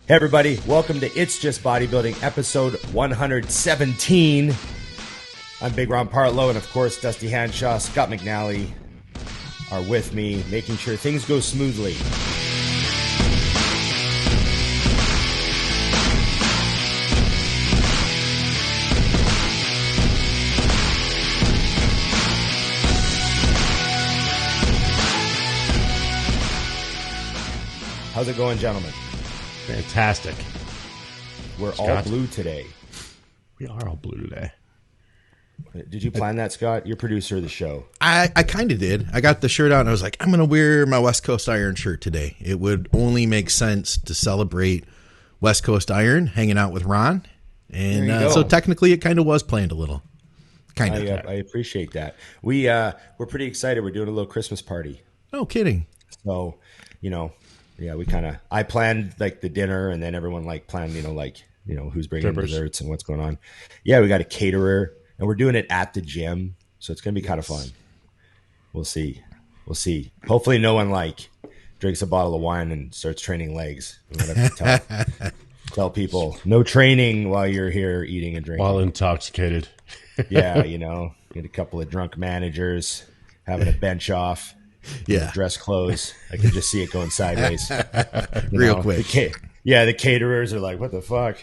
Hey everybody, welcome to It's Just Bodybuilding, episode 117. I'm Big Ron Partlow, and of course, Dusty Hanshaw, Scott McNally are with me, making sure things go smoothly. How's it going, gentlemen? Fantastic. We're all blue today. We are all blue today. Did you plan that, Scott? You're producer of the show. I kind of did. I got the shirt out and I was like, I'm going to wear my West Coast Iron shirt today. It would only make sense to celebrate West Coast Iron, hanging out with Ron. And so technically it kind of was planned a little. Kind of. I appreciate that. We're pretty excited. We're doing a little Christmas party. No kidding. So, yeah, I planned like the dinner, and then everyone planned, who's bringing desserts and what's going on. Yeah, we got a caterer, and we're doing it at the gym. So it's going to be kind of fun. We'll see. Hopefully no one drinks a bottle of wine and starts training legs. I'm going to have to tell people no training while you're here eating and drinking. While intoxicated. Yeah, get a couple of drunk managers having a bench off. Yeah, dress clothes. I can just see it going sideways real quick. The caterers are like, "What the fuck?"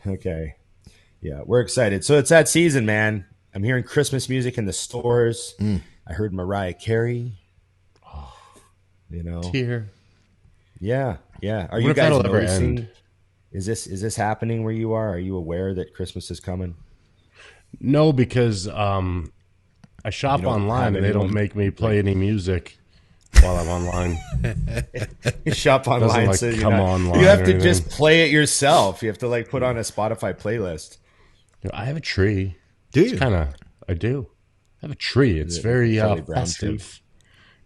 Okay, yeah, we're excited. So it's that season, man. I'm hearing Christmas music in the stores. I heard Mariah Carey. Tear. Yeah. Are you guys noticing? Is this happening where you are? Are you aware that Christmas is coming? No, because I shop online and they don't make me play any music while I'm online. You shop online, so online. You have to just play it yourself. You have to put on a Spotify playlist. I have a tree. Do you? I do. I have a tree. It's very festive.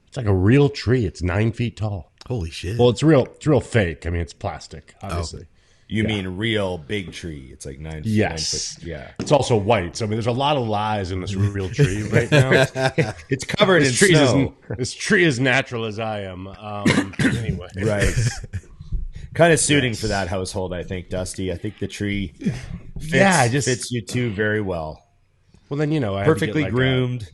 It's like a real tree. It's 9 feet tall. Holy shit! Well, it's real fake. I mean, it's plastic, obviously. You mean real big tree? It's like 9 feet. Yes. 9 foot, yeah. It's also white. So, I mean, there's a lot of lies in this real tree right now. It's covered in snow. This tree is natural as I am. Anyway. Right. Kind of suiting for that household, I think, Dusty. I think the tree fits you two very well. Well, then, I perfectly have to get groomed.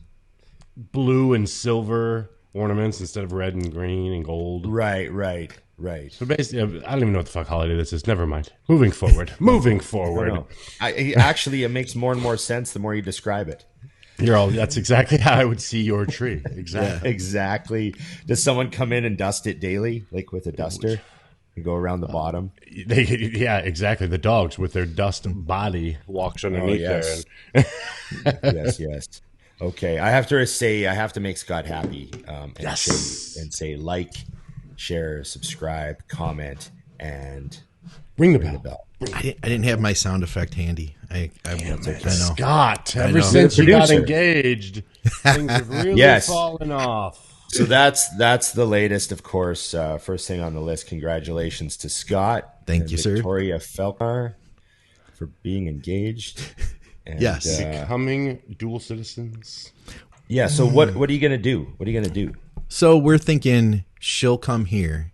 Blue and silver ornaments instead of red and green and gold. Right. So basically, I don't even know what the fuck holiday this is. Never mind. Moving forward. Actually, it makes more and more sense the more you describe it. That's exactly how I would see your tree. Exactly. Yeah, exactly. Does someone come in and dust it daily, with a duster, and go around the bottom? Yeah, exactly. The dogs with their dust body walks underneath there. Yes. Okay, I have to make Scott happy and say share, subscribe, comment, and ring the bell. I didn't have my sound effect handy. I know. Scott, ever since you got engaged, things have really fallen off. So that's the latest, of course. First thing on the list, congratulations to Scott. Thank you, sir. Victoria Felkar for being engaged. And, yes. Becoming dual citizens. Yeah, so what are you going to do? So we're thinking she'll come here,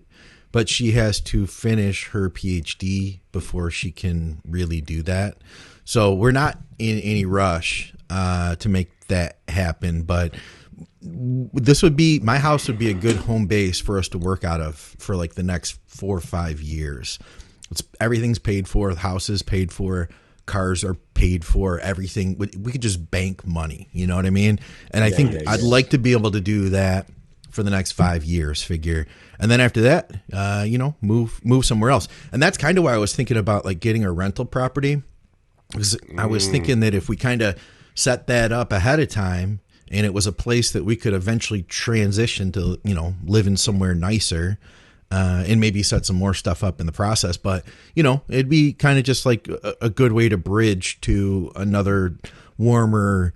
but she has to finish her PhD before she can really do that. So we're not in any rush to make that happen, but my house would be a good home base for us to work out of for the next 4 or 5 years. Everything's paid for. The house is paid for. Cars are paid for, everything. We could just bank money. You know what I mean? And I think I'd like to be able to do that for the next 5 years figure. And then after that, move somewhere else. And that's kind of why I was thinking about getting a rental property. Because I was thinking that if we kind of set that up ahead of time and it was a place that we could eventually transition to, live in somewhere nicer, and maybe set some more stuff up in the process. But, it'd be kind of just a good way to bridge to another warmer,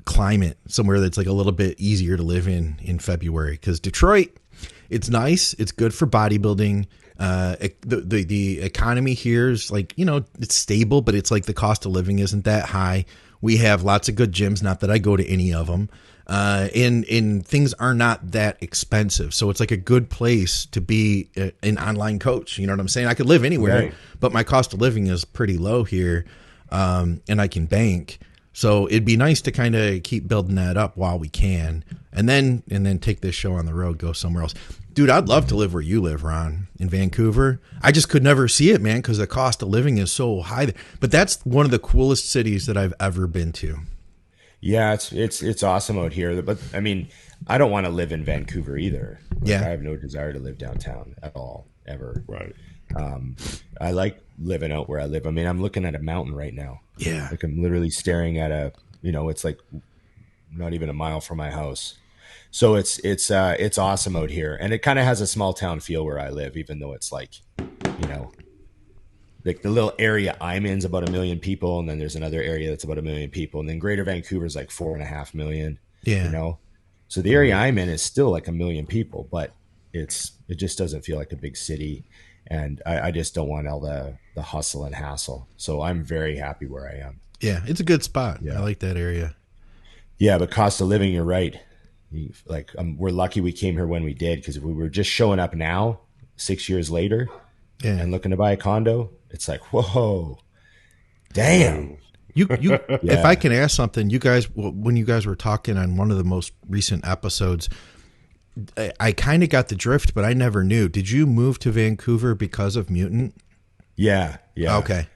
climate, somewhere that's a little bit easier to live in February. Because Detroit, it's nice. It's good for bodybuilding. The economy here is it's stable, but it's the cost of living isn't that high. We have lots of good gyms, not that I go to any of them. and things are not that expensive. So it's like a good place to be an online coach. You know what I'm saying? I could live anywhere, right, but my cost of living is pretty low here, and I can bank. So it'd be nice to kind of keep building that up while we can, and then take this show on the road, go somewhere else. Dude, I'd love to live where you live, Ron, in Vancouver. I just could never see it, man, because the cost of living is so high there. But that's one of the coolest cities that I've ever been to. Yeah, it's awesome out here. But I mean, I don't want to live in Vancouver either. I have no desire to live downtown at all, ever. Right. I like living out where I live. I mean, I'm looking at a mountain right now. Yeah. Like I'm literally staring at it's like not even a mile from my house. So it's awesome out here. And it kind of has a small town feel where I live, even though it's like, like the little area I'm in is about 1 million people. And then there's another area that's about 1 million people. And then Greater Vancouver is like 4.5 million. Yeah. So the area I'm in is still like 1 million people, but it just doesn't feel like a big city. And I just don't want all the hustle and hassle. So I'm very happy where I am. Yeah, it's a good spot. Yeah. I like that area. Yeah, but cost of living, you're right. We're lucky we came here when we did, because if we were just showing up now, 6 years later, and looking to buy a condo, it's like, whoa, damn. You If I can ask something, you guys, when you guys were talking on one of the most recent episodes, I kind of got the drift, but I never knew. Did you move to Vancouver because of Mutant? Yeah. Okay.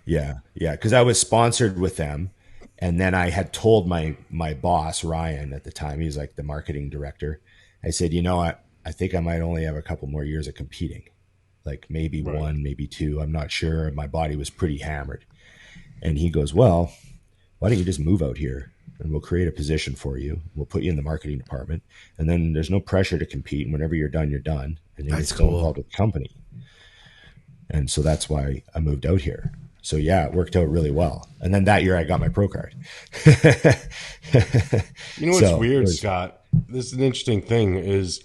Yeah. Because I was sponsored with them. And then I had told my boss, Ryan, at the time, he's like the marketing director. I said, I think I might only have a couple more years of competing, like maybe one, maybe two. I'm not sure. My body was pretty hammered. And he goes, well, why don't you just move out here and we'll create a position for you. We'll put you in the marketing department. And then there's no pressure to compete. And whenever you're done, you're done. And then you're still involved with the company. And so that's why I moved out here. So yeah, it worked out really well. And then that year I got my pro card. You know what's weird, Scott? This is an interesting thing is,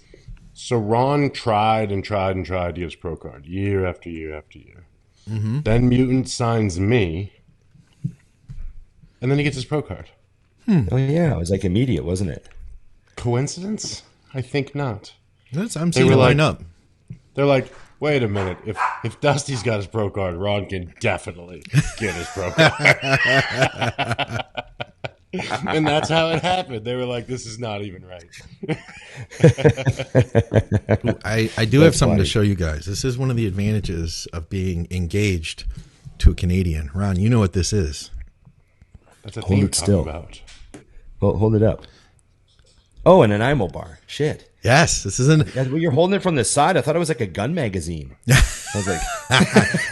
so Ron tried and tried and tried to get his pro card year after year after year. Mm-hmm. Then Mutant signs me, and then he gets his pro card. Oh yeah, it was like immediate, wasn't it? Coincidence? I think not. I'm seeing a lineup. They're like, wait a minute. If Dusty's got his pro card, Ron can definitely get his pro card. And that's how it happened. They were like, this is not even right. I do have something to show you guys. This is one of the advantages of being engaged to a Canadian. Ron, you know what this is. That's a thing you're talking about. Well, hold it up. Oh, and an IMO bar. Shit. Yes, this isn't. Yeah, well, you're holding it from the side. I thought it was like a gun magazine. I was like,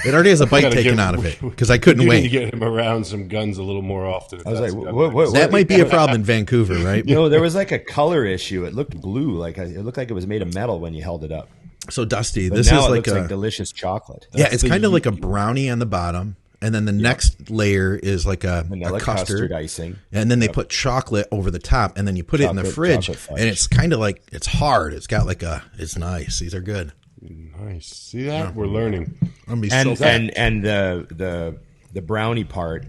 it already has a bite taken out of it because I couldn't wait to get him around some guns a little more often. I was like, what? That might be a problem in Vancouver, right? There was like a color issue. It looked blue, it looked like it was made of metal when you held it up. So Dusty, but this is like delicious chocolate. Yeah, it's kind of like a brownie on the bottom. And then the next layer is like a custard icing. And then they put chocolate over the top. And then you put it in the fridge. And it's kind of like, it's hard. It's got like it's nice. These are good. Nice. See that? Yeah. We're learning. And the brownie part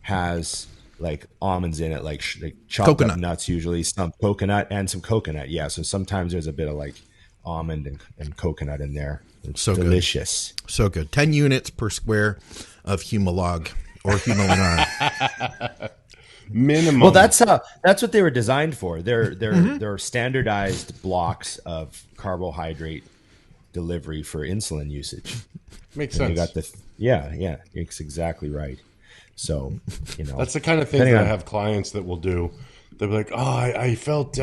has like almonds in it, like chocolate coconut nuts usually, some coconut and some coconut. Yeah, so sometimes there's a bit of like almond and coconut in there. It's so delicious. Good. So good. 10 units per square of Humalog or Humaluron. Minimum. Well, that's what they were designed for. They're standardized blocks of carbohydrate delivery for insulin usage. Makes sense. You got yeah, it's exactly right. So, that's the kind of thing that I have clients that will do. They'll be like, "Oh, I felt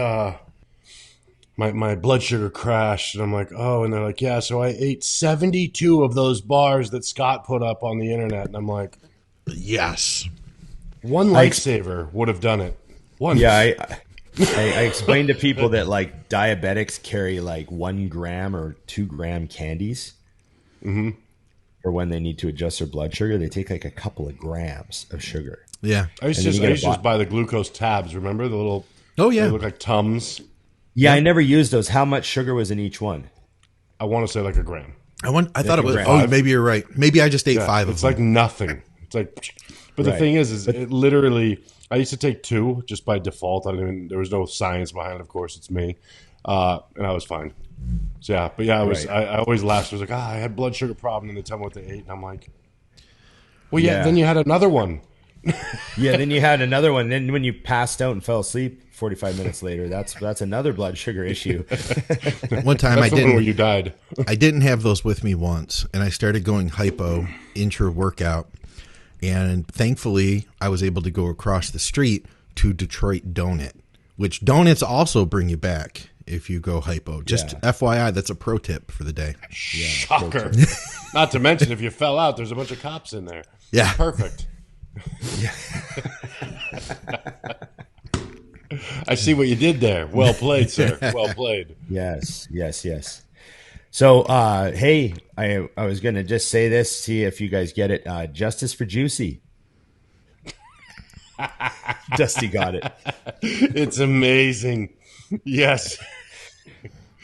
my blood sugar crashed," and I'm like, "Oh," and they're like, "Yeah, so I ate 72 of those bars that Scott put up on the internet," and I'm like, "Yes, one lifesaver would have done it." One. Yeah, I explained to people that like diabetics carry like 1 gram or 2 gram candies. Mm-hmm. For when they need to adjust their blood sugar, they take like a couple of grams of sugar. Yeah, I used to just buy the glucose tabs. Remember the little? Oh yeah, they look like Tums. Yeah, I never used those. How much sugar was in each one? I want to say like a gram. I thought it was. Oh, maybe you're right. Maybe I just ate 5 of them. It's like nothing. It's like, but the thing is it literally. I used to take 2 just by default. There was no science behind it. Of course, it's me, and I was fine. So yeah, but yeah, I always laughed. I was like, I had blood sugar problem, and they tell me what they ate, and I'm like, well, yeah. Then you had another one. Yeah, then you had another one. Then when you passed out and fell asleep 45 minutes later, that's another blood sugar issue. One time that's the one where you died. I didn't have those with me once, and I started going hypo intra-workout, and thankfully I was able to go across the street to Detroit Donut, which donuts also bring you back if you go hypo. Just FYI, that's a pro tip for the day. Yeah, shocker. Not to mention, if you fell out, there's a bunch of cops in there. Yeah. Perfect. I see what you did there. Well played, sir. Well played. Yes. So, hey, I was going to just say this, see if you guys get it. Justice for Jussie. Dusty got it. It's amazing. Yes.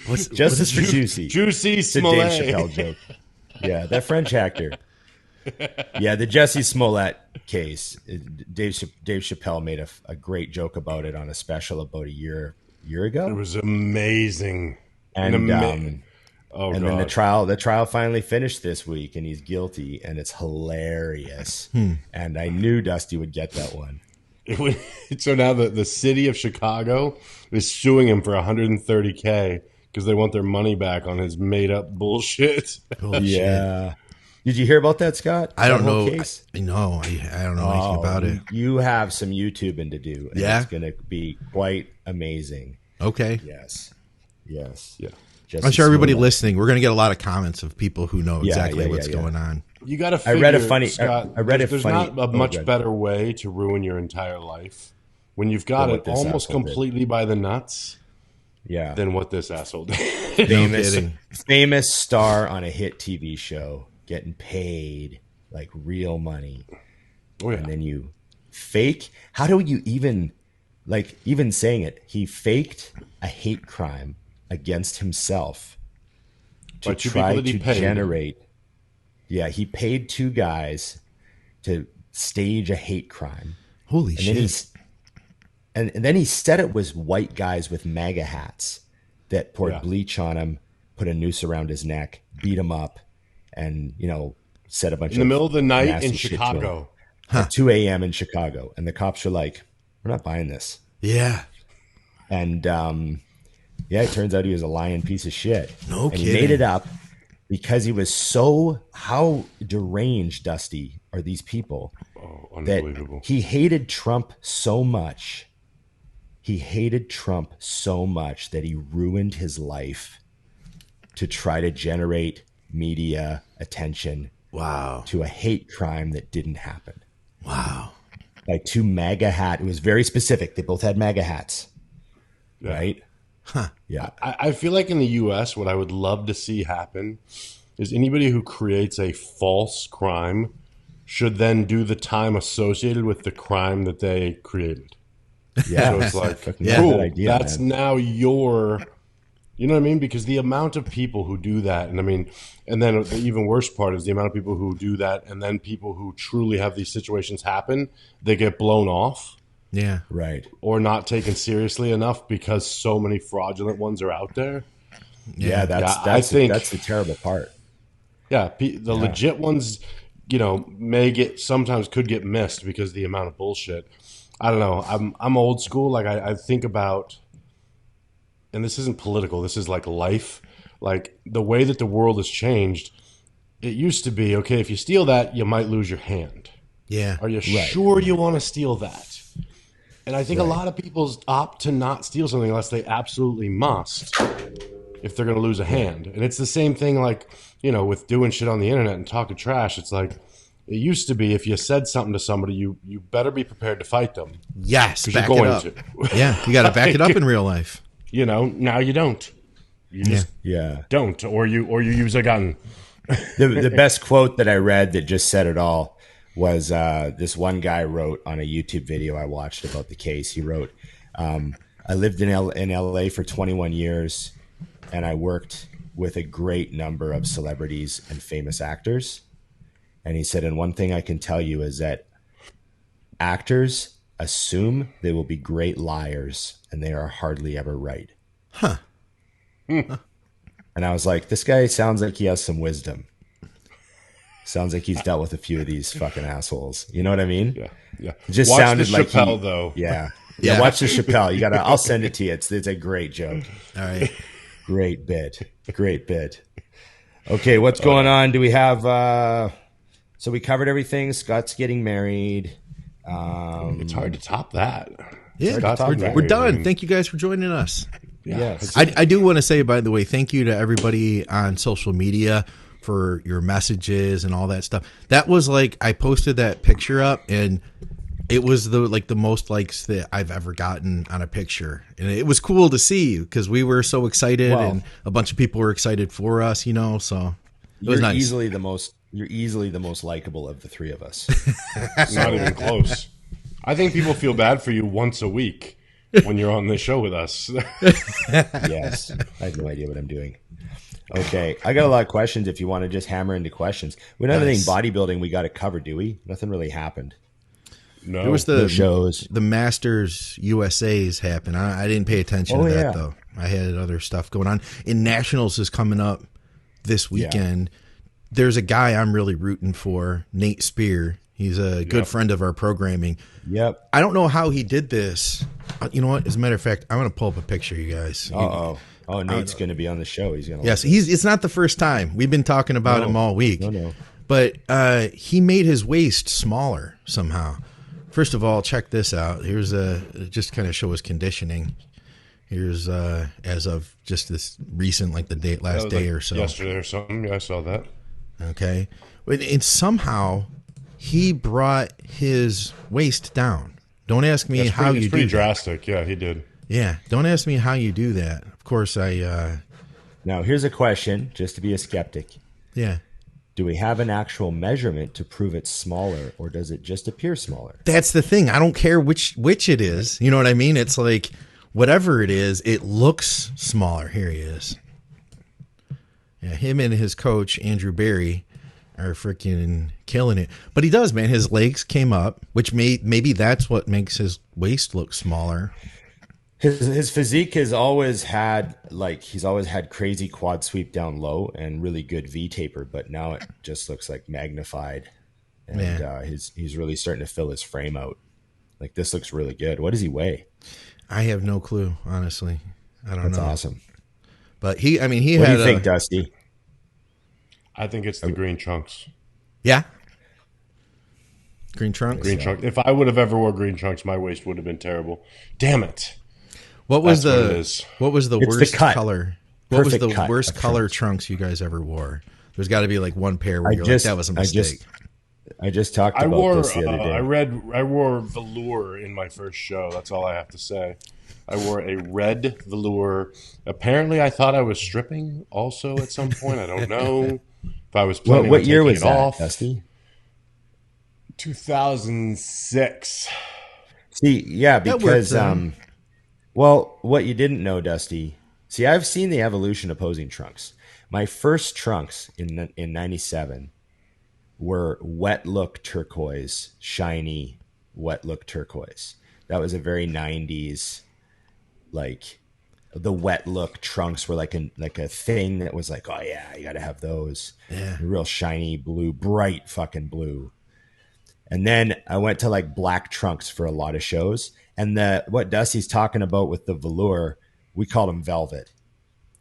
Justice for Jussie. Jussie Smollett. It's a Dave Chappelle joke. Yeah, that French actor. Yeah, the Jussie Smollett case. Dave Chappelle made a great joke about it on a special about a year ago. It was amazing. And then the trial finally finished this week, and he's guilty, and it's hilarious. And I knew Dusty would get that one. So now the city of Chicago is suing him for $130K because they want their money back on his made up bullshit. Yeah. Did you hear about that, Scott? I don't know. No, I don't know anything about it. You have some YouTubing to do. And yeah. It's going to be quite amazing. Okay. Yes. Yeah. I'm sure everybody listening, we're going to get a lot of comments of people who know exactly what's going on. You got to figure, there's not a much better way to ruin your entire life when you've got it almost completely by the nuts. Yeah. Than what this asshole did. Famous star on a hit TV show. Getting paid like real money. Oh, yeah. And then you fake. How do you even saying it? He faked a hate crime against himself to try to generate. Yeah, he paid 2 guys to stage a hate crime. Holy shit. And then he said it was white guys with MAGA hats that poured bleach on him, put a noose around his neck, beat him up. And, said a bunch of in the middle of the night in Chicago. At 2 a.m. in Chicago. And the cops are like, we're not buying this. Yeah. And, it turns out he was a lying piece of shit. No kidding. He made it up because he was how deranged, Dusty, are these people. Oh, unbelievable. That he hated Trump so much. He hated Trump so much that he ruined his life to try to generate media attention to a hate crime that didn't happen. Wow. Like 2 MAGA hat. It was very specific. They both had MAGA hats. Yeah. Right? Huh. Yeah. I feel like in the U.S., what I would love to see happen is anybody who creates a false crime should then do the time associated with the crime that they created. Yeah. So it's like, cool. Idea, that's now your... You know what I mean? Because the amount of people who do that, and then the even worse part is the amount of people who do that, and then people who truly have these situations happen, they get blown off. Yeah. Right. Or not taken seriously enough because so many fraudulent ones are out there. Yeah, that's the terrible part. Yeah, the legit ones, sometimes could get missed because of the amount of bullshit. I don't know. I'm old school. Like I think about... And this isn't political. This is like life. Like the way that the world has changed, it used to be, okay, if you steal that, you might lose your hand. Yeah. Are you sure you want to steal that? And I think a lot of people opt to not steal something unless they absolutely must if they're going to lose a hand. And it's the same thing like, with doing shit on the internet and talking trash. It's like, it used to be if you said something to somebody, you better be prepared to fight them. Yes, back it up. Yeah, you got to back it up in real life. Now you don't. You just don't, or you use a gun. The best quote that I read that just said it all was this one guy wrote on a YouTube video I watched about the case. He wrote, I lived in LA for 21 years, and I worked with a great number of celebrities and famous actors. And he said, and one thing I can tell you is that actors assume they will be great liars, and they are hardly ever right. Huh. And I was like, this guy sounds like he has some wisdom. Sounds like he's dealt with a few of these fucking assholes. You know what I mean? Yeah. Yeah. It just Watch sounded the like Chappelle, though. Yeah. Yeah. Watch the Chappelle. You gotta. I'll send it to you. It's a great joke. All right. Great bit. Okay, what's going on? Do we have? So we covered everything. Scott's getting married. It's hard to top that. Yeah, we're done. Thank you guys for joining us. Yeah. Yes. I do want to say, by the way, thank you to everybody on social media for your messages and all that stuff. That was like, I posted that picture up, and it was the most likes that I've ever gotten on a picture, and it was cool to see because we were so excited, and a bunch of people were excited for us, So it was nice. You're easily the most likable of the three of us. Not even close. I think people feel bad for you once a week when you're on this show with us. Yes, I have no idea what I'm doing. Okay, I got a lot of questions. If you want to just hammer into questions, we don't have anything bodybuilding we got to cover, do we? Nothing really happened. No, there was no shows. The Masters USA's happened. I didn't pay attention to that though. I had other stuff going on. And Nationals is coming up this weekend. Yeah. There's a guy I'm really rooting for, Nate Spear. He's a good friend of our programming. Yep. I don't know how he did this. You know what? As a matter of fact, I'm going to pull up a picture, you guys. Oh, Nate's going to be on the show. He's going to. Yes, it's not the first time. We've been talking about him all week. No. But he made his waist smaller somehow. First of all, check this out. Here's just kind of show his conditioning. Here's as of just this recent, like the last day or so. Yesterday or something. Yeah, I saw that. Okay. And somehow he brought his waist down. Don't ask me how you do that. It's pretty drastic. Yeah, he did. Yeah. Don't ask me how you do that. Of course, I... Now, here's a question, just to be a skeptic. Yeah. Do we have an actual measurement to prove it's smaller, or does it just appear smaller? That's the thing. I don't care which it is. You know what I mean? It's like, whatever it is, it looks smaller. Here he is. Yeah, him and his coach, Andrew Barry, are freaking killing it. But he does, man. His legs came up, which maybe that's what makes his waist look smaller. His physique has always had, he's always had crazy quad sweep down low and really good V taper, but now it just looks like magnified. And he's really starting to fill his frame out. Like, this looks really good. What does he weigh? I have no clue, honestly. I don't know. That's awesome. But he what do you think, Dusty? I think it's the green trunks. Yeah. Green trunks? Green trunks. If I would have ever wore green trunks, my waist would have been terrible. Damn it. What was the worst color? What was the worst color trunks you guys ever wore? There's got to be like one pair where you're like, that was a mistake. I just talked about this the other day. I wore velour in my first show. That's all I have to say. I wore a red velour. Apparently, I thought I was stripping also at some point. I don't know if I was planning what on year taking was it that, off. Dusty? 2006. See, yeah, because well, what you didn't know, Dusty. See, I've seen the evolution of posing trunks. My first trunks in 97 were wet look turquoise, shiny wet look turquoise. That was a very 90s, like the wet look trunks were like a thing that was like, oh yeah, you got to have those. Yeah. Real shiny blue, bright fucking blue. And then I went to like black trunks for a lot of shows. And what Dusty's talking about with the velour, we called them velvet.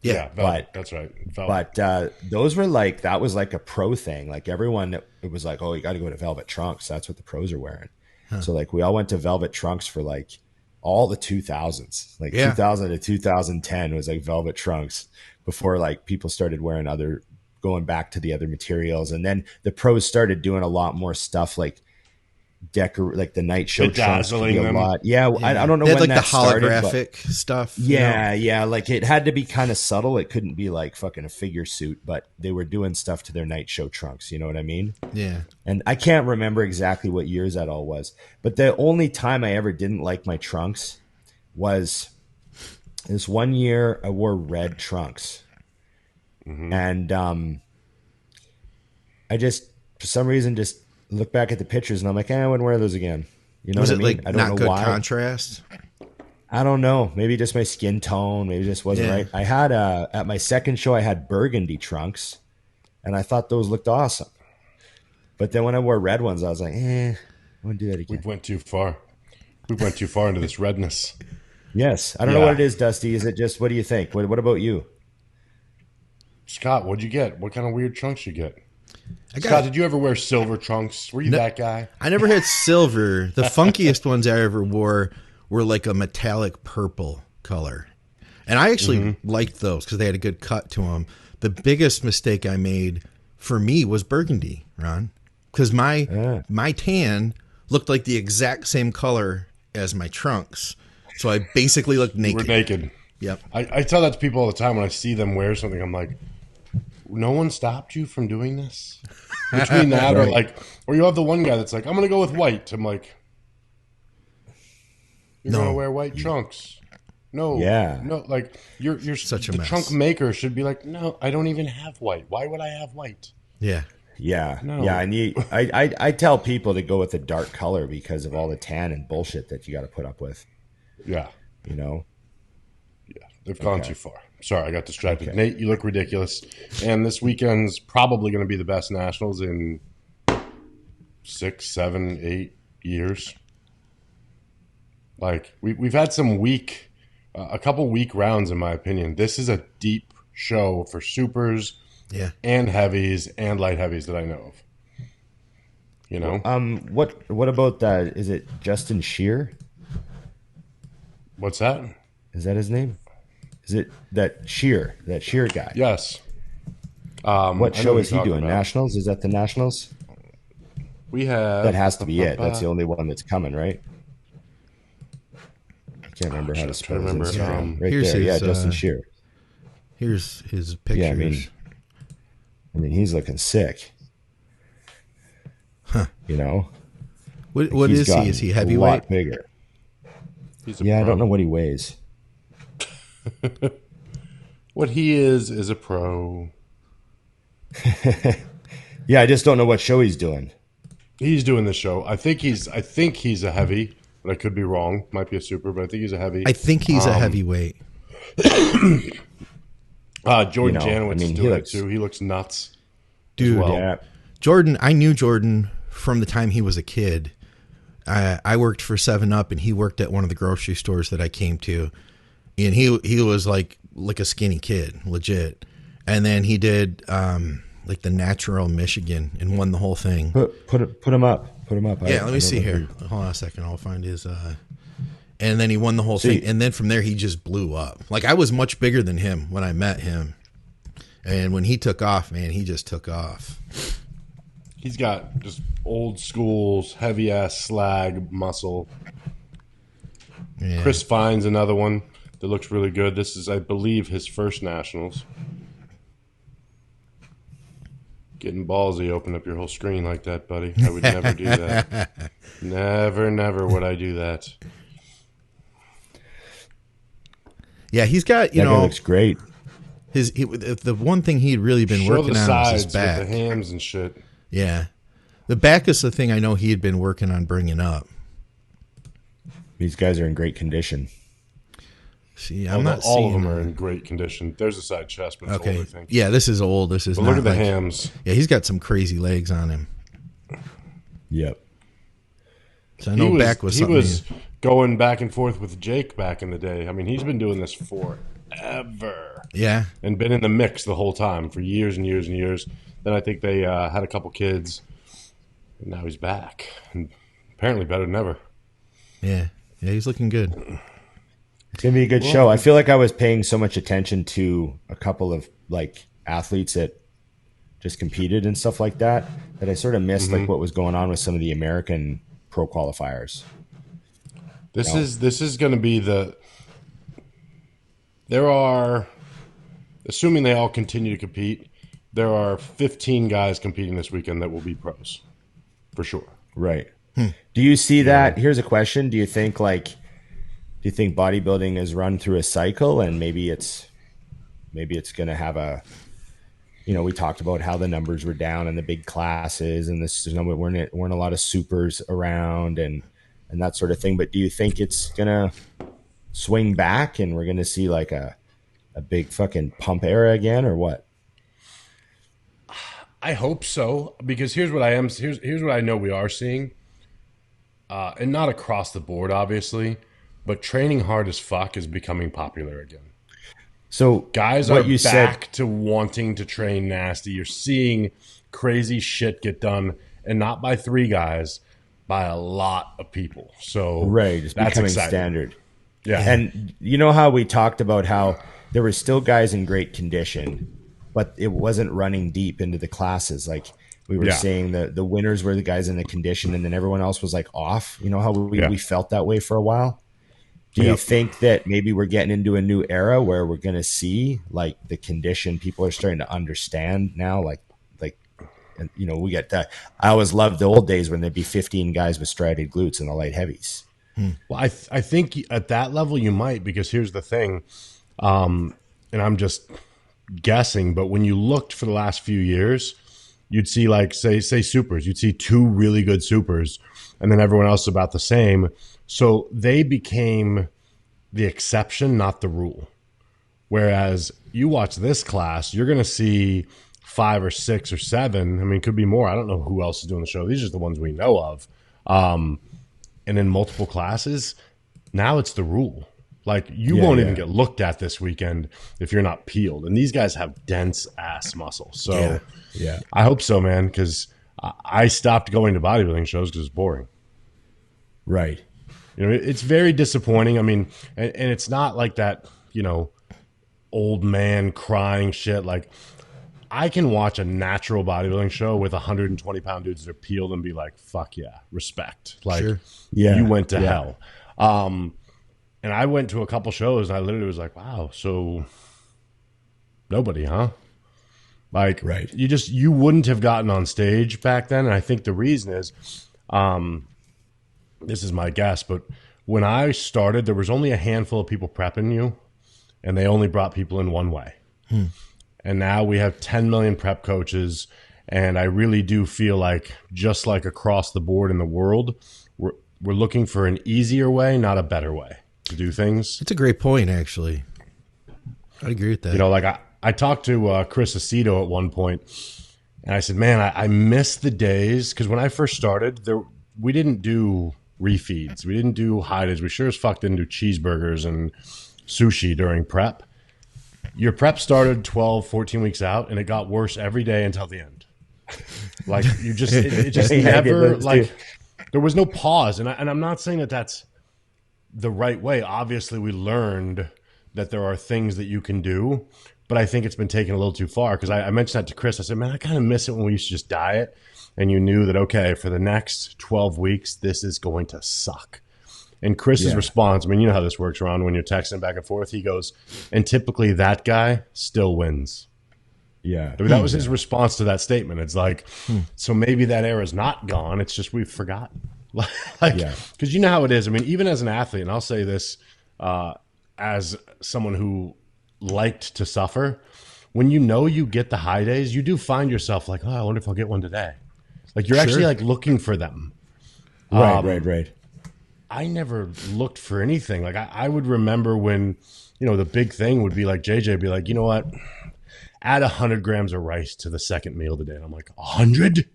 Yeah, velvet. That's right. Velvet. But those were like, that was like a pro thing. Like everyone, it was like, oh, you got to go to velvet trunks. That's what the pros are wearing. Huh. So like we all went to velvet trunks for like all the 2000s. Like 2000 to 2010 was like velvet trunks before like people started wearing going back to the other materials. And then the pros started doing a lot more stuff like like the night show trunks could be a lot. Yeah, I don't know when like that the holographic started, stuff. Yeah, like it had to be kind of subtle. It couldn't be like fucking a figure suit, but they were doing stuff to their night show trunks. You know what I mean? Yeah. And I can't remember exactly what years that all was, but the only time I ever didn't like my trunks was this one year I wore red trunks, and I just for some reason just look back at the pictures and I'm like, I wouldn't wear those again. You know Was what it I mean? like I don't not know good why. contrast? I don't know. Maybe just my skin tone. Maybe it just wasn't right. I had at my second show, I had burgundy trunks, and I thought those looked awesome. But then when I wore red ones, I was like, I wouldn't do that again. We went too far. We went too far into this redness. Yes. I don't know what it is, Dusty. Is it just, what do you think? What about you? Scott, what'd you get? What kind of weird trunks you get? Scott, did you ever wear silver trunks? Were you that guy? I never had silver. The funkiest ones I ever wore were like a metallic purple color. And I actually liked those because they had a good cut to them. The biggest mistake I made for me was burgundy, Ron, because my tan looked like the exact same color as my trunks. So I basically looked naked. You were naked. Yep. I tell that to people all the time when I see them wear something. I'm like, no one stopped you from doing this? Between that or you have the one guy that's like, I'm going to go with white. I'm like, you're going to wear white trunks. No. Yeah. No, like you're such a the mess. trunk maker should be like, no, I don't even have white. Why would I have white? Yeah. Yeah. No. Yeah. I tell people to go with a dark color because of all the tan and bullshit that you got to put up with. Yeah. You know? Yeah. They've gone too far. Sorry, I got distracted. Okay. Nate, you look ridiculous. And this weekend's probably going to be the best nationals in 6, 7, 8 years. Like, we've had some weak, a couple weak rounds, in my opinion. This is a deep show for supers and heavies and light heavies that I know of. You know? What about that? Is it Justin Shear? What's that? Is that his name? Is it that Shear guy? Yes. What show is he doing? About. Nationals? Is that the Nationals? We have... That has to be it. That's the only one that's coming, right? I can't remember how to spell his Instagram. Right there. Yeah, Justin Shear. Here's his pictures. Yeah, I mean, he's looking sick. Huh. You know? What is he? Is he heavyweight? A lot bigger. I don't know what he weighs. What he is a pro. Yeah, I just don't know what show he's doing. He's doing the show. I think he's a heavy, but I could be wrong. Might be a super, but I think he's a heavy. I think he's a heavyweight. Jordan Janowitz is doing it too. He looks nuts. Dude, yeah. Jordan, I knew Jordan from the time he was a kid. I worked for 7-Up, and he worked at one of the grocery stores that I came to. And he was like a skinny kid, legit. And then he did like the Natural Michigan and won the whole thing. Put him up. Put him up. Yeah, let me see here. Hold on a second. I'll find his. And then he won the whole thing. And then from there, he just blew up. Like, I was much bigger than him when I met him. And when he took off, man, he just took off. He's got just old school, heavy ass slag muscle. Yeah. Chris Fine's another one that looks really good. This is, I believe, his first nationals. Getting ballsy, open up your whole screen like that, buddy. I would never do that. Never would I do that. Yeah, he's got, that guy looks great. The one thing he had really been working on was his back. With the hams and shit. Yeah. The back is the thing I know he had been working on bringing up. These guys are in great condition. See, I'm not all of them are in great condition. There's a side chest, but it's old, I think. Yeah, this is old. This is but look at the hams. Yeah, he's got some crazy legs on him. Yep. So I know back was something. He was going back and forth with Jake back in the day. I mean, he's been doing this forever. Yeah. And been in the mix the whole time for years and years and years. Then I think they had a couple kids. And now he's back. And apparently better than ever. Yeah. Yeah, he's looking good. It's going to be a good show. I feel like I was paying so much attention to a couple of like athletes that just competed and stuff like that I sort of missed like what was going on with some of the American pro qualifiers. This is going to be there are, assuming they all continue to compete, there are 15 guys competing this weekend that will be pros for sure. Right. Do you see that? Here's a question. Do you think bodybuilding is run through a cycle and maybe it's going to have we talked about how the numbers were down in the big classes, and weren't a lot of supers around and that sort of thing. But do you think it's gonna swing back and we're gonna see like a big fucking pump era again, or what? I hope so, because here's what I know we are seeing, and not across the board, obviously, but training hard as fuck is becoming popular again. So guys are back to wanting to train nasty. You're seeing crazy shit get done, and not by 3 guys, by a lot of people. So right, it's becoming standard. Yeah. And you know how we talked about how there were still guys in great condition, but it wasn't running deep into the classes. Like we were saying, the winners were the guys in the condition, and then everyone else was like off. You know how we felt that way for a while? Do you think that maybe we're getting into a new era where we're going to see like the condition people are starting to understand now? Like, we get that. I always loved the old days when there'd be 15 guys with striated glutes in the light heavies. Well, I think at that level you might, because here's the thing. And I'm just guessing, but when you looked for the last few years, you'd see like say supers, you'd see 2 really good supers, and then everyone else about the same. So they became the exception, not the rule. Whereas you watch this class, you're going to see 5 or 6 or 7. I mean, it could be more. I don't know who else is doing the show. These are just the ones we know of. And in multiple classes, now it's the rule. Like you won't even get looked at this weekend if you're not peeled. And these guys have dense ass muscle. So I hope so, man, because I stopped going to bodybuilding shows because it's boring. Right. It's very disappointing. I mean, and it's not like that, old man crying shit. Like I can watch a natural bodybuilding show with 120-pound dudes that are peeled and be like, fuck yeah, respect. Like you went to hell. And I went to a couple shows and I literally was like, wow, so nobody, huh? Like, you wouldn't have gotten on stage back then. And I think the reason is, this is my guess, but when I started, there was only a handful of people prepping you, and they only brought people in one way. And now we have 10 million prep coaches, and I really do feel like, just like across the board in the world, we're looking for an easier way, not a better way to do things. It's a great point, actually. I agree with that. Like I talked to Chris Aceto at one point, and I said, man, I miss the days, because when I first started, we didn't do refeeds. We didn't do high days. We sure as fuck didn't do cheeseburgers and sushi during prep. Your prep started 12, 14 weeks out, and it got worse every day until the end. Like you just, it just never, like there was no pause. And I'm not saying that that's the right way. Obviously we learned that there are things that you can do, but I think it's been taken a little too far. Cause I mentioned that to Chris. I said, man, I kind of miss it when we used to just diet and you knew that, okay, for the next 12 weeks, this is going to suck. And Chris's response, I mean, you know how this works, Ron, when you're texting back and forth, he goes, and typically that guy still wins. Yeah. That was his response to that statement. It's like, so maybe that era's not gone. It's just we've forgotten. Because you know how it is. I mean, even as an athlete, and I'll say this as someone who liked to suffer, when you get the high days, you do find yourself like, oh, I wonder if I'll get one today. Like you're actually like looking for them. Right. I never looked for anything. Like I would remember when, the big thing would be like JJ would be like, you know what? Add 100 grams of rice to the second meal today. And I'm like, 100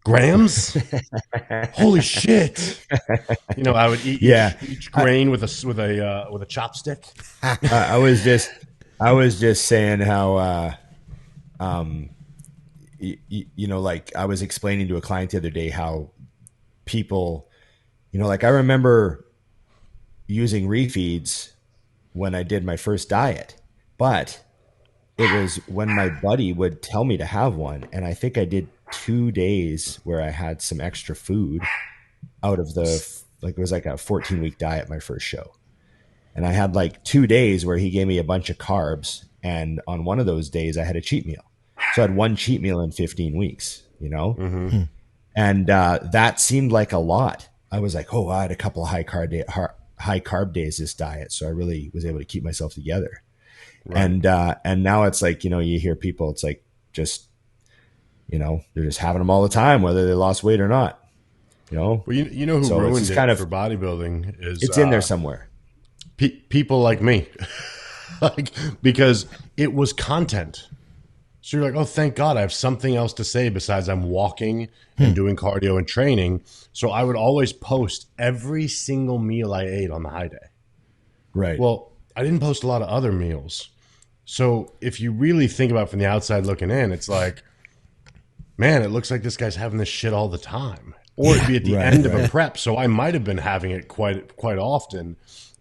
grams? Holy shit. I would eat each grain with a chopstick. I was just saying how, like I was explaining to a client the other day how people, like I remember using refeeds when I did my first diet, but it was when my buddy would tell me to have one. And I think I did 2 days where I had some extra food out of it was like a 14-week diet, my first show. And I had like 2 days where he gave me a bunch of carbs. And on one of those days I had a cheat meal. So I had one cheat meal in 15 weeks, Mm-hmm. And that seemed like a lot. I was like, oh, I had a couple of high carb days this diet. So I really was able to keep myself together. Right. And now it's like, you hear people, it's like just, they're just having them all the time, whether they lost weight or not. Well, you know who So ruined it's it kind of- for bodybuilding is It's in there somewhere. people like me, because it was content. So you're like, oh, thank God I have something else to say besides I'm walking and doing cardio and training. So I would always post every single meal I ate on the high day. Right. Well, I didn't post a lot of other meals. So if you really think about it from the outside looking in, it's like, man, it looks like this guy's having this shit all the time. Or it'd be at the end of a prep. So I might have been having it quite often.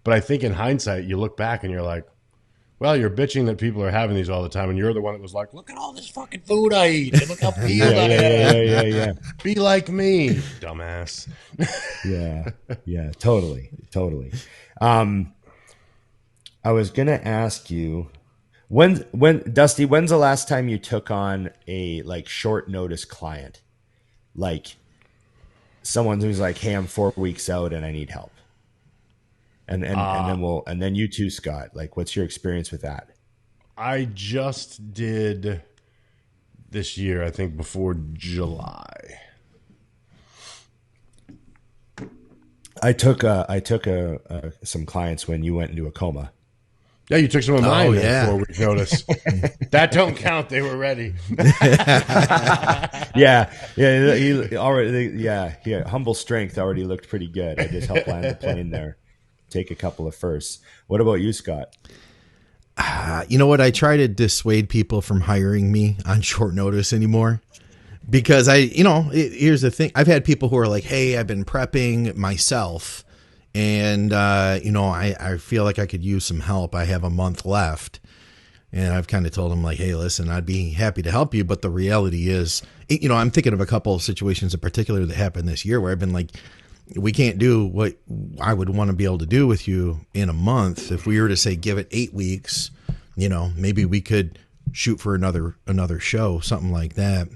But I think in hindsight, you look back and you're like, well, you're bitching that people are having these all the time. And you're the one that was like, look at all this fucking food I eat. And look how peeled I am. Yeah. Be like me, dumbass. Yeah, totally. I was going to ask you, Dusty, when's the last time you took on a like short notice client? Like someone who's like, hey, I'm 4 weeks out and I need help. And then you too, Scott, like what's your experience with that? I just did this year, I think before July. I took some clients when you went into a coma. Yeah, you took some of mine. Oh, yeah. 4 week notice. That don't count. They were ready. He already. Humble strength already looked pretty good. I just helped land the plane there. Take a couple of firsts. What about you, Scott? You know what? I try to dissuade people from hiring me on short notice anymore. Because here's the thing. I've had people who are like, hey, I've been prepping myself and, I feel like I could use some help. I have a month left. And I've kind of told them like, hey, listen, I'd be happy to help you. But the reality is, I'm thinking of a couple of situations in particular that happened this year where I've been like, we can't do what I would want to be able to do with you in a month. If we were to say, give it 8 weeks, maybe we could shoot for another show, something like that.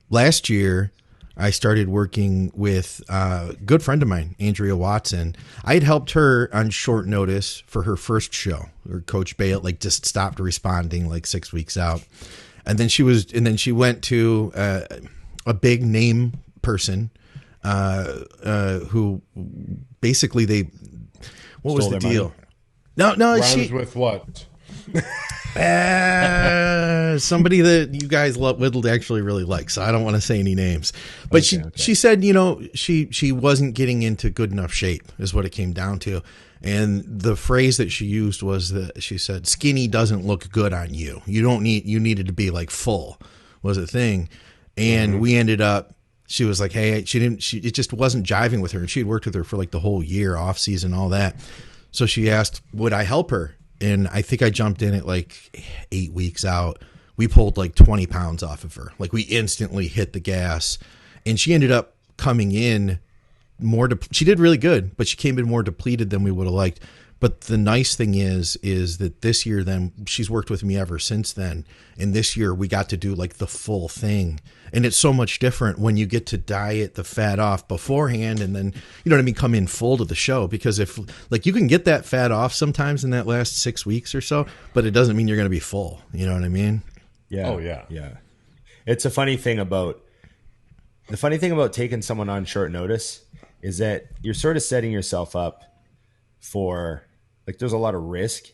Last year I started working with a good friend of mine, Andrea Watson. I had helped her on short notice for her first show. Her coach Bale just stopped responding like 6 weeks out. And then she went to a big name person who basically what was the deal? Money. No, Rhymes with what? Somebody that you guys would actually really like, so I don't want to say any names. But she said, she wasn't getting into good enough shape is what it came down to. And the phrase that she used was that she said, skinny doesn't look good on you. You needed to be like full was a thing. And we ended up, she was like, hey, it just wasn't jiving with her. And she had worked with her for like the whole year, off season, all that. So she asked, would I help her? And I think I jumped in at like 8 weeks out. We pulled like 20 pounds off of her. Like we instantly hit the gas. And she ended up coming in she did really good, but she came in more depleted than we would have liked. But the nice thing is that this year then she's worked with me ever since then. And this year we got to do like the full thing. And it's so much different when you get to diet the fat off beforehand and then, come in full to the show. Because if like you can get that fat off sometimes in that last 6 weeks or so, but it doesn't mean you're going to be full. You know what I mean? Yeah. Oh yeah. Yeah. It's a funny thing about taking someone on short notice is that you're sort of setting yourself up for like, there's a lot of risk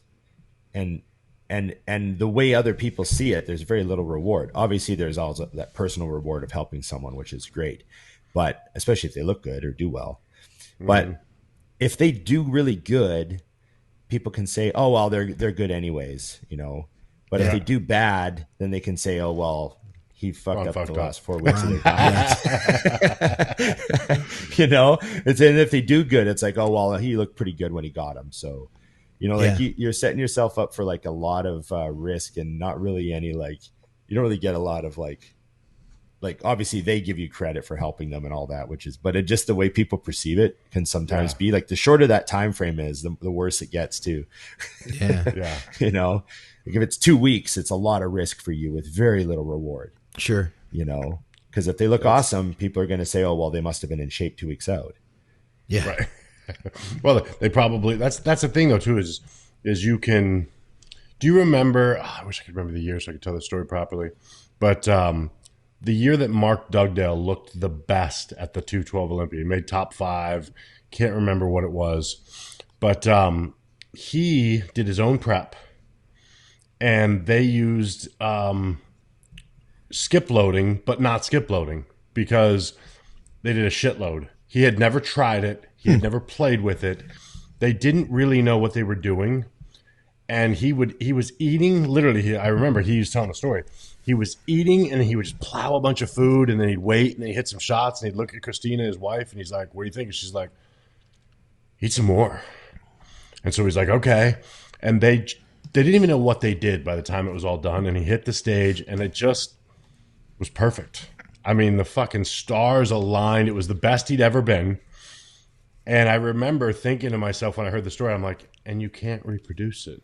and the way other people see it, there's very little reward. Obviously there's also that personal reward of helping someone, which is great, but especially if they look good or do well. But if they do really good, people can say, oh, well, they're good anyways, but if they do bad, then they can say, oh, well, he fucked up the last 4 weeks of their diet. And if they do good, it's like, oh, well, he looked pretty good when he got him. So, you're setting yourself up for like a lot of risk and not really any, like, you don't really get a lot of like obviously they give you credit for helping them and all that, but it just the way people perceive it can sometimes be like the shorter that time frame is, the worse it gets too. Yeah. Like if it's 2 weeks, it's a lot of risk for you with very little reward. Sure. Because if they look awesome, people are going to say, oh, well, they must have been in shape 2 weeks out. Yeah. Right. Well, they probably, that's the thing though too, is you can Do you remember? Oh, I wish I could remember the year so I could tell the story properly. But the year that Mark Dugdale looked the best at the 212 Olympia, he made top 5. Can't remember what it was, but he did his own prep, and they used skip loading, but not skip loading, because they did a shitload. He had never tried it. He had never played with it. They didn't really know what they were doing. And he was eating, literally, I remember he was telling a story. He was eating, and he would just plow a bunch of food, and then he'd wait, and then he'd hit some shots, and he'd look at Christina, his wife, and he's like, what do you think? And she's like, eat some more. And so he's like, okay. And they didn't even know what they did by the time it was all done. And he hit the stage, and it just was perfect. I mean, the fucking stars aligned. It was the best he'd ever been. And I remember thinking to myself when I heard the story, I'm like, and you can't reproduce it.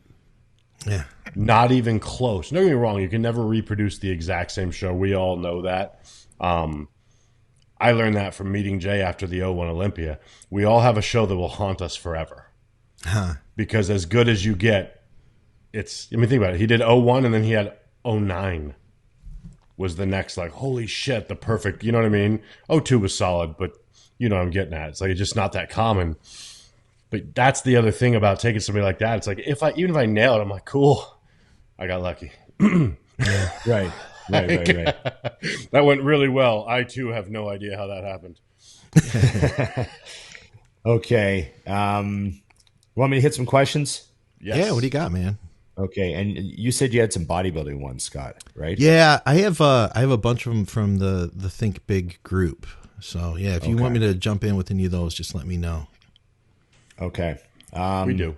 Yeah. Not even close. Don't get me wrong. You can never reproduce the exact same show. We all know that. I learned that from meeting Jay after the 01 Olympia. We all have a show that will haunt us forever. Huh. Because as good as you get, think about it. He did 01, and then he had 09 was the next, like, holy shit, the perfect, you know what I mean? 02 was solid, but you know what I'm getting at. It's like, it's just not that common. But that's the other thing about taking somebody like that. It's like, even if I nail it, I'm like, cool, I got lucky. Yeah, right. That went really well. I too have no idea how that happened. Okay. Want me to hit some questions? Yes. Yeah, what do you got, man? Okay, and you said you had some bodybuilding ones, Scott, right? Yeah, I have a bunch of them from the Think Big group. So yeah, if you want me to jump in with any of those, just let me know. Okay. We do.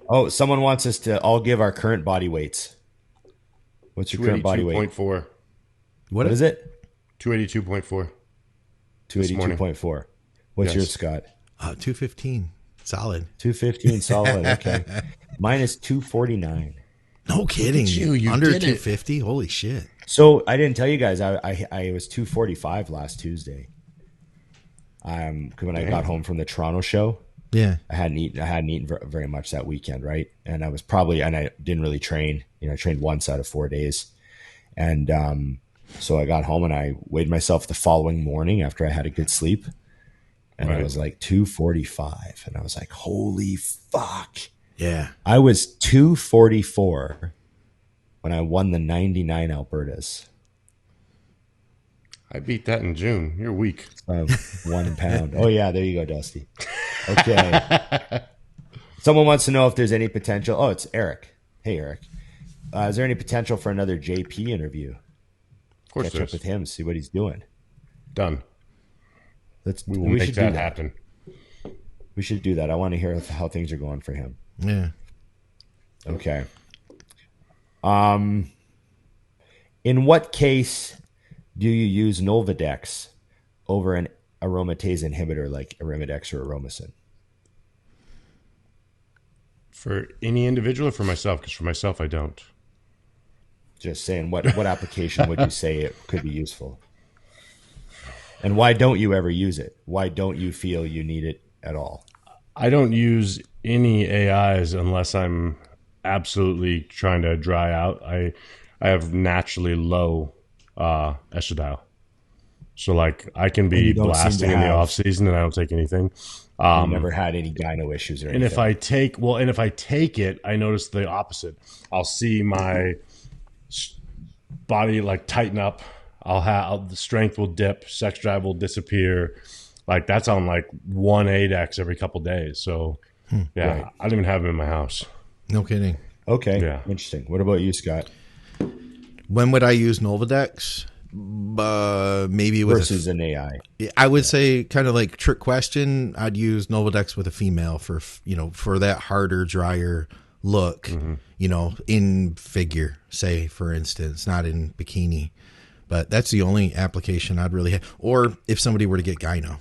Oh, someone wants us to all give our current body weights. What's your current body weight? 282.4. What is it? 282.4. 282.4. What's yours, Scott? 215. Solid. 215 solid. Okay. Mine is 249. No kidding. You under did 250? Holy shit. So I didn't tell you guys, I was 245 last Tuesday. When I got home from the Toronto show. Yeah. I hadn't eaten very much that weekend, right? And I didn't really train. You know, I trained once out of 4 days. And so I got home and I weighed myself the following morning after I had a good sleep. And it was like 245. And I was like, holy fuck. Yeah. I was 244 when I won the 99 Albertas. I beat that in June. You're weak. 1 pound. Oh, yeah. There you go, Dusty. Okay. Someone wants to know if there's any potential. Oh, it's Eric. Hey, Eric. Is there any potential for another JP interview? Of course Catch up with him, see what he's doing. Done. We will we make should that do happen. We should do that. I want to hear how things are going for him. Yeah. Okay. In what case do you use Nolvadex over an aromatase inhibitor like Arimidex or Aromacin? For any individual or for myself? Because for myself, I don't. Just saying, what application would you say it could be useful? And why don't you ever use it? Why don't you feel you need it at all? I don't use any AIs unless I'm absolutely trying to dry out. I have naturally low estradiol. So like I can be blasting in the off season and I don't take anything. I've never had any gyno issues or anything. And if I take it, I notice the opposite. I'll see my body like tighten up. The strength will dip, sex drive will disappear. Like that's on like 1/8x every couple days. So yeah, right. I don't even have them in my house. No kidding. Okay. Yeah. Interesting. What about you, Scott? When would I use Nolvadex? Maybe with versus an AI. I would say kind of like trick question. I'd use Nolvadex with a female for that harder, drier look, in figure, say, for instance, not in bikini. But that's the only application I'd really have. Or if somebody were to get gyno,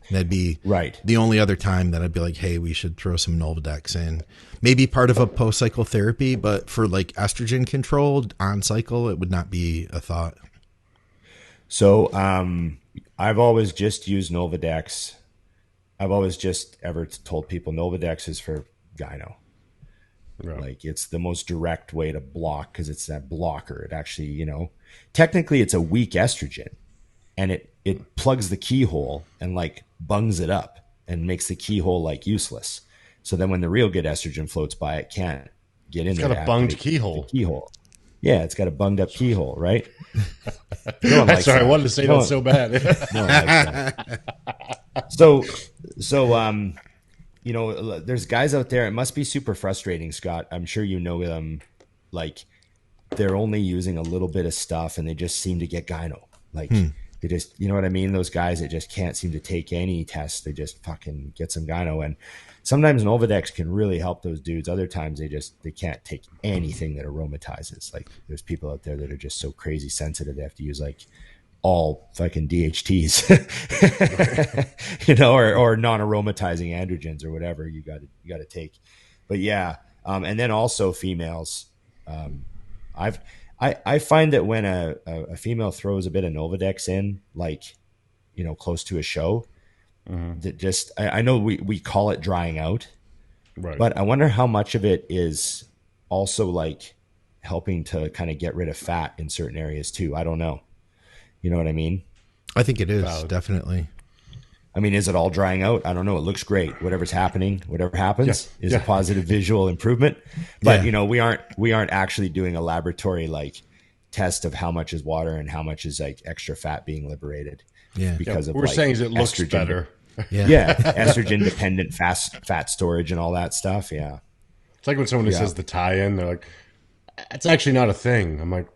that'd be right. The only other time that I'd be like, hey, we should throw some Nolvadex in. Maybe part of a post-cycle therapy, but for like estrogen controlled on cycle, it would not be a thought. So I've always just used Nolvadex. I've always just ever told people Nolvadex is for gyno. Yeah. Like it's the most direct way to block because it's that blocker. It actually, you know, technically it's a weak estrogen, and it plugs the keyhole and like bungs it up and makes the keyhole like useless. So then when the real good estrogen floats by, it can't get in there. It's got a bunged keyhole. Yeah, it's got a bunged up keyhole, right? Sorry, I wanted to say that so bad. No one likes that. So, you know, there's guys out there. It must be super frustrating, Scott. I'm sure you know them. Like, they're only using a little bit of stuff, and they just seem to get gyno. Like, they just, you know what I mean? Those guys that just can't seem to take any tests. They just fucking get some gyno. And sometimes Nolvadex can really help those dudes. Other times they can't take anything that aromatizes. Like, there's people out there that are just so crazy sensitive. They have to use like all fucking DHTs, you know, or non-aromatizing androgens or whatever you got to take. But yeah. And then also females, I find that when a female throws a bit of Nolvadex in, like, you know, close to a show, that just, I know we call it drying out, right? But I wonder how much of it is also like helping to kind of get rid of fat in certain areas too. I don't know. You know what I mean? I think it is definitely. I mean, is it all drying out? I don't know. It looks great. Whatever's happening, whatever happens is a positive visual improvement. But you know, we aren't actually doing a laboratory like test of how much is water and how much is like extra fat being liberated. Yeah, because of we're like saying is it looks better. Yeah, estrogen dependent fat storage and all that stuff. Yeah, it's like when someone says the tie-in, they're like, "It's actually not a thing." I'm like,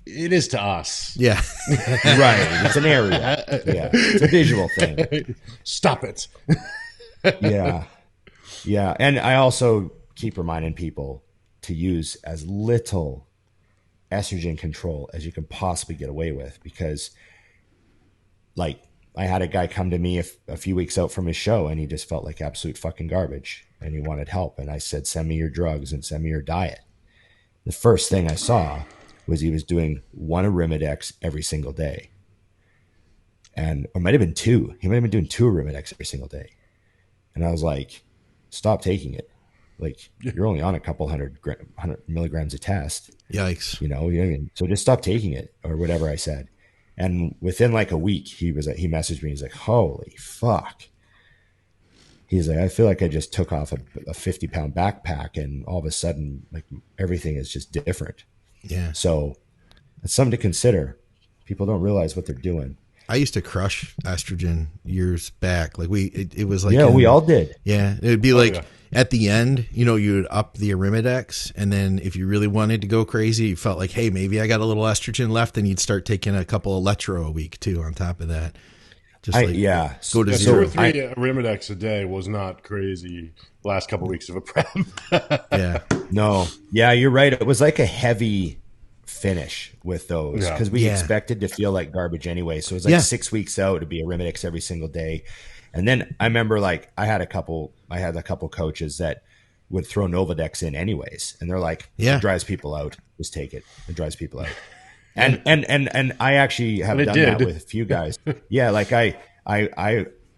it is to us. Yeah. Right. It's an area. Yeah. It's a visual thing. Stop it. Yeah. Yeah. And I also keep reminding people to use as little estrogen control as you can possibly get away with, because like I had a guy come to me a few weeks out from his show, and he just felt like absolute fucking garbage and he wanted help. And I said, send me your drugs and send me your diet. The first thing I saw was he was doing one Arimidex every single day. Or it might have been two. He might have been doing two Arimidex every single day. And I was like, stop taking it. Like, you're only on a couple hundred milligrams a test. Yikes. You know, so just stop taking it, or whatever I said. And within like a week, he messaged me. He's like, holy fuck. He's like, I feel like I just took off a 50-pound backpack, and all of a sudden, like, everything is just different. Yeah. So it's something to consider. People don't realize what they're doing. I used to crush estrogen years back. Like it was like, we all did. Yeah. It would be at the end, you know, you would up the Arimidex. And then if you really wanted to go crazy, you felt like, hey, maybe I got a little estrogen left. And you'd start taking a couple of Electro a week too, on top of that. Just go to zero. 2 or 3 Arimidex a day was not crazy. Last couple of weeks of a prep. Yeah. No. Yeah, you're right. It was like a heavy finish with those, because we expected to feel like garbage anyway. So it was like 6 weeks out to be Arimidex every single day. And then I remember, like, I had a couple coaches that would throw Nolvadex in anyways, and they're like, it dries people out. Just take it. It dries people out. And I actually have done that with a few guys. Yeah, like I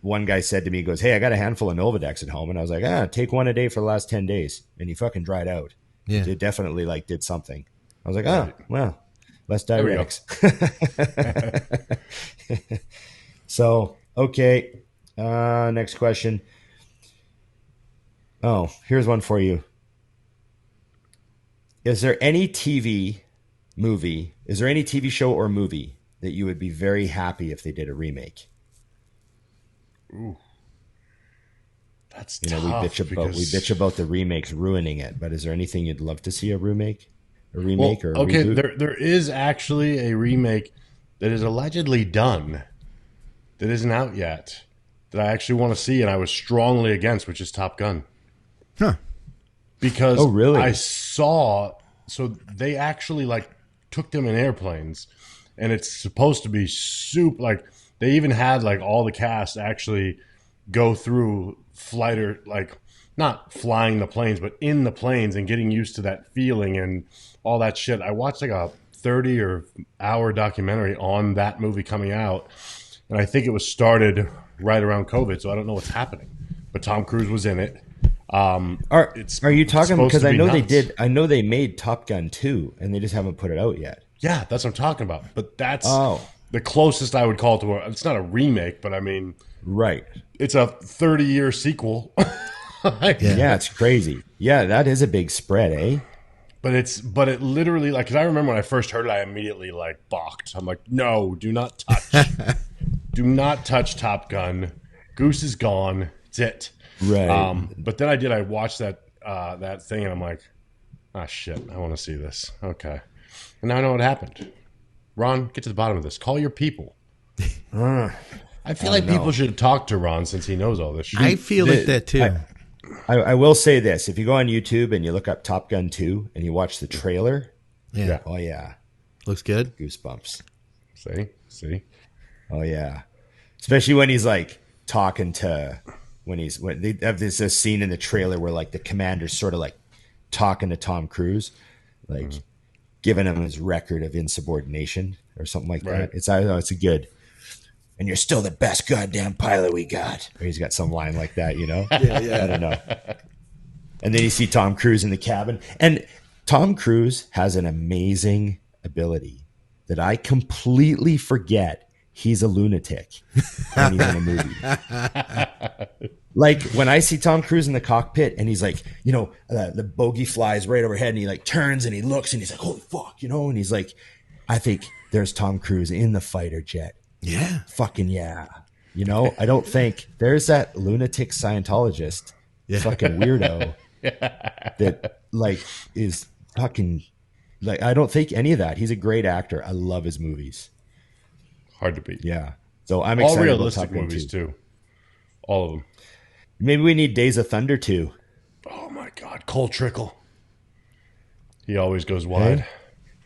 one guy said to me, he goes, hey, I got a handful of Nolvadex at home. And I was like, take one a day for the last 10 days. And he fucking dried out. Yeah. It definitely like did something. I was like, well, less diuretics. So, okay. Next question. Oh, here's one for you. Is there any TV show or movie that you would be very happy if they did a remake? Ooh, that's tough. We bitch about the remakes ruining it, but is there anything you'd love to see a remake or a reboot? There is actually a remake that is allegedly done that isn't out yet that I actually want to see, and I was strongly against, which is Top Gun. Huh? Because really? I saw, so they actually like took them in airplanes, and it's supposed to be super like. They even had like all the cast actually go through flight, or like not flying the planes, but in the planes and getting used to that feeling and all that shit. I watched like a 30 or hour documentary on that movie coming out, and I think it was started right around COVID, so I don't know what's happening. But Tom Cruise was in it. Are you talking, because I know they did, I know they made Top Gun 2 and they just haven't put it out yet. Yeah, that's what I'm talking about. But that's the closest I would call it to it's not a remake, but I mean, right. It's a 30-year sequel. Yeah, it's crazy. Yeah, that is a big spread, eh? But it literally, like, because I remember when I first heard it, I immediately like balked. I'm like, no, do not touch. Do not touch Top Gun. Goose is gone. It's it. Right. But then I watched that thing and I'm like, ah, shit, I want to see this. Okay. And now I know what happened. Ron, get to the bottom of this. Call your people. I feel like people should talk to Ron since he knows all this shit. I feel like that too. I will say this. If you go on YouTube and you look up Top Gun 2 and you watch the trailer. Yeah. Oh, yeah. Looks good. Goosebumps. See? Oh, yeah. Especially when he's like talking to, when they have this scene in the trailer where like the commander's sort of like talking to Tom Cruise, like giving him his record of insubordination or something like that. It's a good, and you're still the best goddamn pilot we got. Or he's got some line like that, you know? Yeah. I don't know. And then you see Tom Cruise in the cabin. And Tom Cruise has an amazing ability that I completely forget he's a lunatic when he's in a movie. Like when I see Tom Cruise in the cockpit and he's like, you know, the bogey flies right overhead and he like turns and he looks and he's like, holy fuck, you know? And he's like, I think there's Tom Cruise in the fighter jet. Yeah. Fucking yeah. You know, I don't think there's that lunatic Scientologist fucking weirdo that like is fucking like, I don't think any of that. He's a great actor. I love his movies. Hard to beat. Yeah. So I'm excited. All realistic movies too. All of them. Maybe we need Days of Thunder 2. Oh my God. Cole Trickle. He always goes wide. Hey?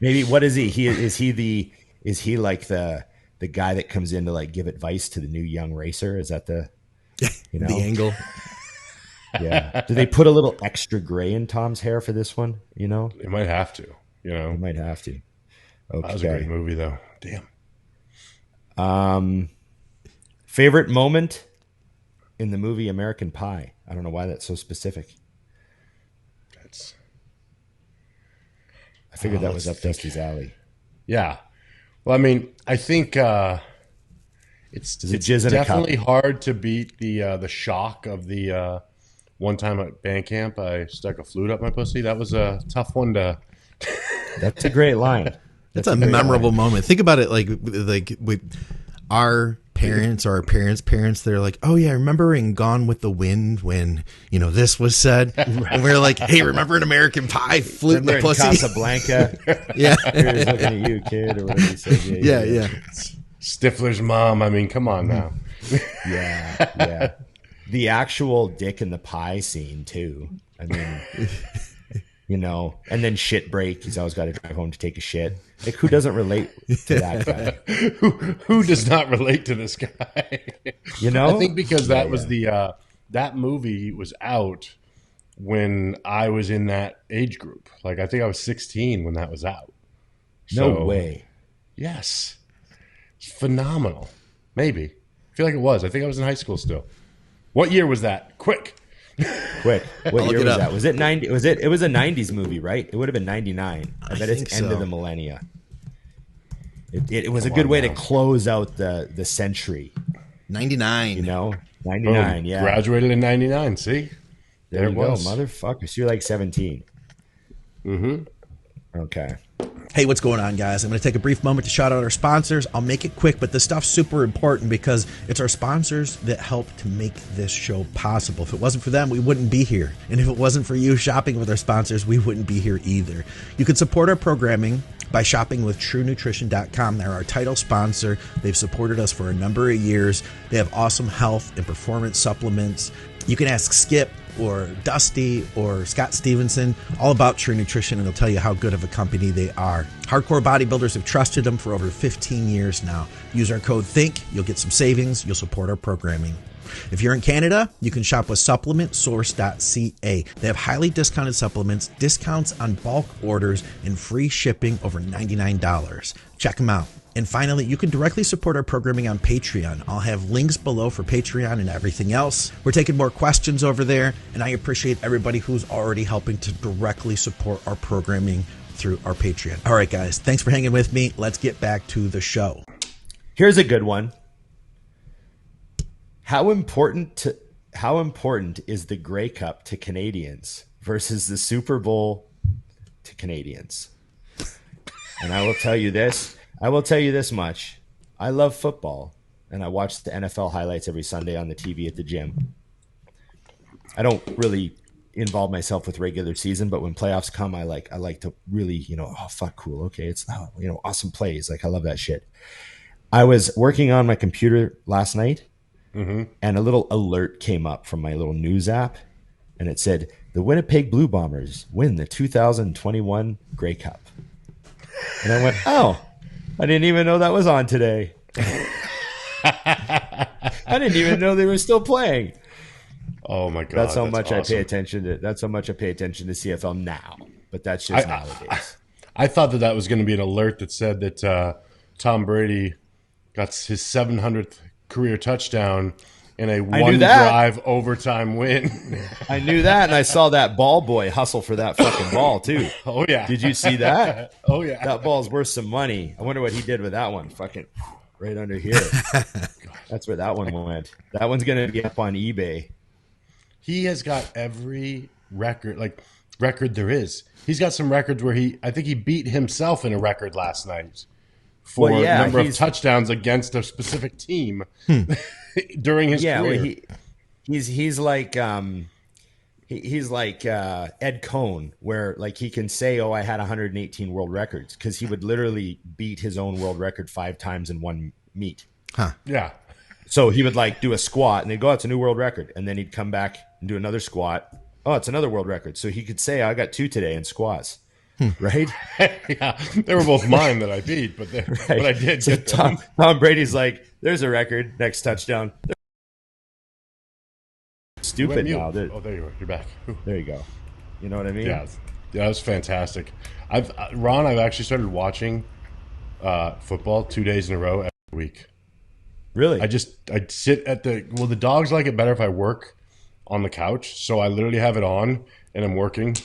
Maybe, what is he? Is he like the guy that comes in to like give advice to the new young racer? Is that the, you know, the angle? Yeah. Do they put a little extra gray in Tom's hair for this one? You know, they might have to. You know, they might have to. Okay. That was a great movie, though. Damn. Favorite moment in the movie American Pie? I don't know why that's so specific. I figured that was up Dusty's alley. Yeah. Well, I mean, I think it's definitely hard to beat the shock of the one time at band camp I stuck a flute up my pussy. That was a tough one to. That's a great line. That's a memorable moment. Think about it, like with our parents or our parents. They're like, "Oh yeah, remember in Gone with the Wind when this was said?" And we're like, "Hey, remember in American Pie, flute in the pussy, Casablanca?" Yeah, here's looking at you, kid, or whatever he said. Yeah. Stifler's mom. I mean, come on now. Yeah. The actual dick in the pie scene too. I mean. And then shit break. He's always got to drive home to take a shit. Like, who doesn't relate to that guy? Who does not relate to this guy? I think because that was the that movie was out when I was in that age group. Like, I think I was 16 when that was out. No way. Yes. It's phenomenal. Maybe. I feel like it was. I think I was in high school still. What year was that? Quick. What year was that? Was it 90? It was a 90s movie, right? It would have been 99. I bet it's end of the millennia. It was a good way to close out the century. 99. 99, yeah. Graduated in 99, see? There you go, motherfucker. So you're like 17. Mm-hmm. Okay. Hey, what's going on, guys? I'm going to take a brief moment to shout out our sponsors. I'll make it quick, but this stuff's super important because it's our sponsors that help to make this show possible. If it wasn't for them, we wouldn't be here. And if it wasn't for you shopping with our sponsors, we wouldn't be here either. You can support our programming by shopping with TrueNutrition.com. They're our title sponsor. They've supported us for a number of years. They have awesome health and performance supplements. You can ask Skip or Dusty or Scott Stevenson all about True Nutrition, and they'll tell you how good of a company they are. Hardcore bodybuilders have trusted them for over 15 years now. Use our code THINK. You'll get some savings. You'll support our programming. If you're in Canada, you can shop with supplementsource.ca. They have highly discounted supplements, discounts on bulk orders, and free shipping over $99. Check them out. And finally, you can directly support our programming on Patreon. I'll have links below for Patreon and everything else. We're taking more questions over there, and I appreciate everybody who's already helping to directly support our programming through our Patreon. All right, guys, thanks for hanging with me. Let's get back to the show. Here's a good one. How important is the Grey Cup to Canadians versus the Super Bowl to Canadians? And I will tell you this much. I love football, and I watch the NFL highlights every Sunday on the TV at the gym. I don't really involve myself with regular season, but when playoffs come, I like to really, oh, fuck, cool. Okay. It's, awesome plays. Like, I love that shit. I was working on my computer last night, and a little alert came up from my little news app, and it said, the Winnipeg Blue Bombers win the 2021 Grey Cup. And I went, oh, I didn't even know that was on today. I didn't even know they were still playing. Oh my God. That's how much awesome. I pay attention to CFL now, but that's just nowadays. I thought that was going to be an alert that said that Tom Brady got his 700th career touchdown in a one-drive overtime win. I knew that, and I saw that ball boy hustle for that fucking ball, too. Oh, yeah. Did you see that? Oh, yeah. That ball's worth some money. I wonder what he did with that one. Fucking right under here. That's where that one went. That one's going to be up on eBay. He has got every record there is. He's got some records where I think he beat himself in a record last night for number of touchdowns against a specific team during his career. Well, he's like Ed Cohn, where like he can say, "Oh, I had 118 world records," because he would literally beat his own world record 5 times in one meet. Huh? Yeah. So he would like do a squat, and they'd go, "Oh, it's a new world record," and then he'd come back and do another squat. Oh, it's another world record. So he could say, "I got 2 today in squats." Right? Yeah, they were both mine that I beat, but I did. So Tom Brady's like, "There's a record. Next touchdown." Stupid now. Oh, there you are. You're back. There you go. You know what I mean? Yeah, that was fantastic. I've actually started watching football 2 days in a row every week. Really? I sit at the dogs like it better if I work on the couch, so I literally have it on and I'm working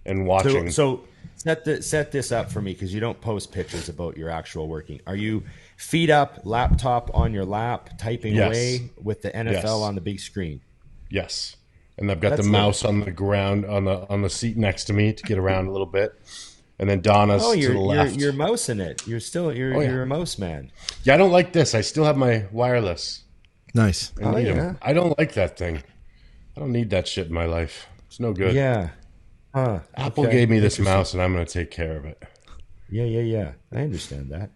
and watching. So set this up for me, because you don't post pictures about your actual working. Are you feet up, laptop on your lap, typing away with the NFL on the big screen? Yes, and I've got the mouse on the ground on the seat next to me to get around a little bit, and then Donna's to the left. You're mousing it. You're a mouse man. Yeah, I don't like this. I still have my wireless. Nice. I don't like that thing. I don't need that shit in my life. It's no good. Yeah. Apple gave me this mouse, and I'm going to take care of it. Yeah. I understand that.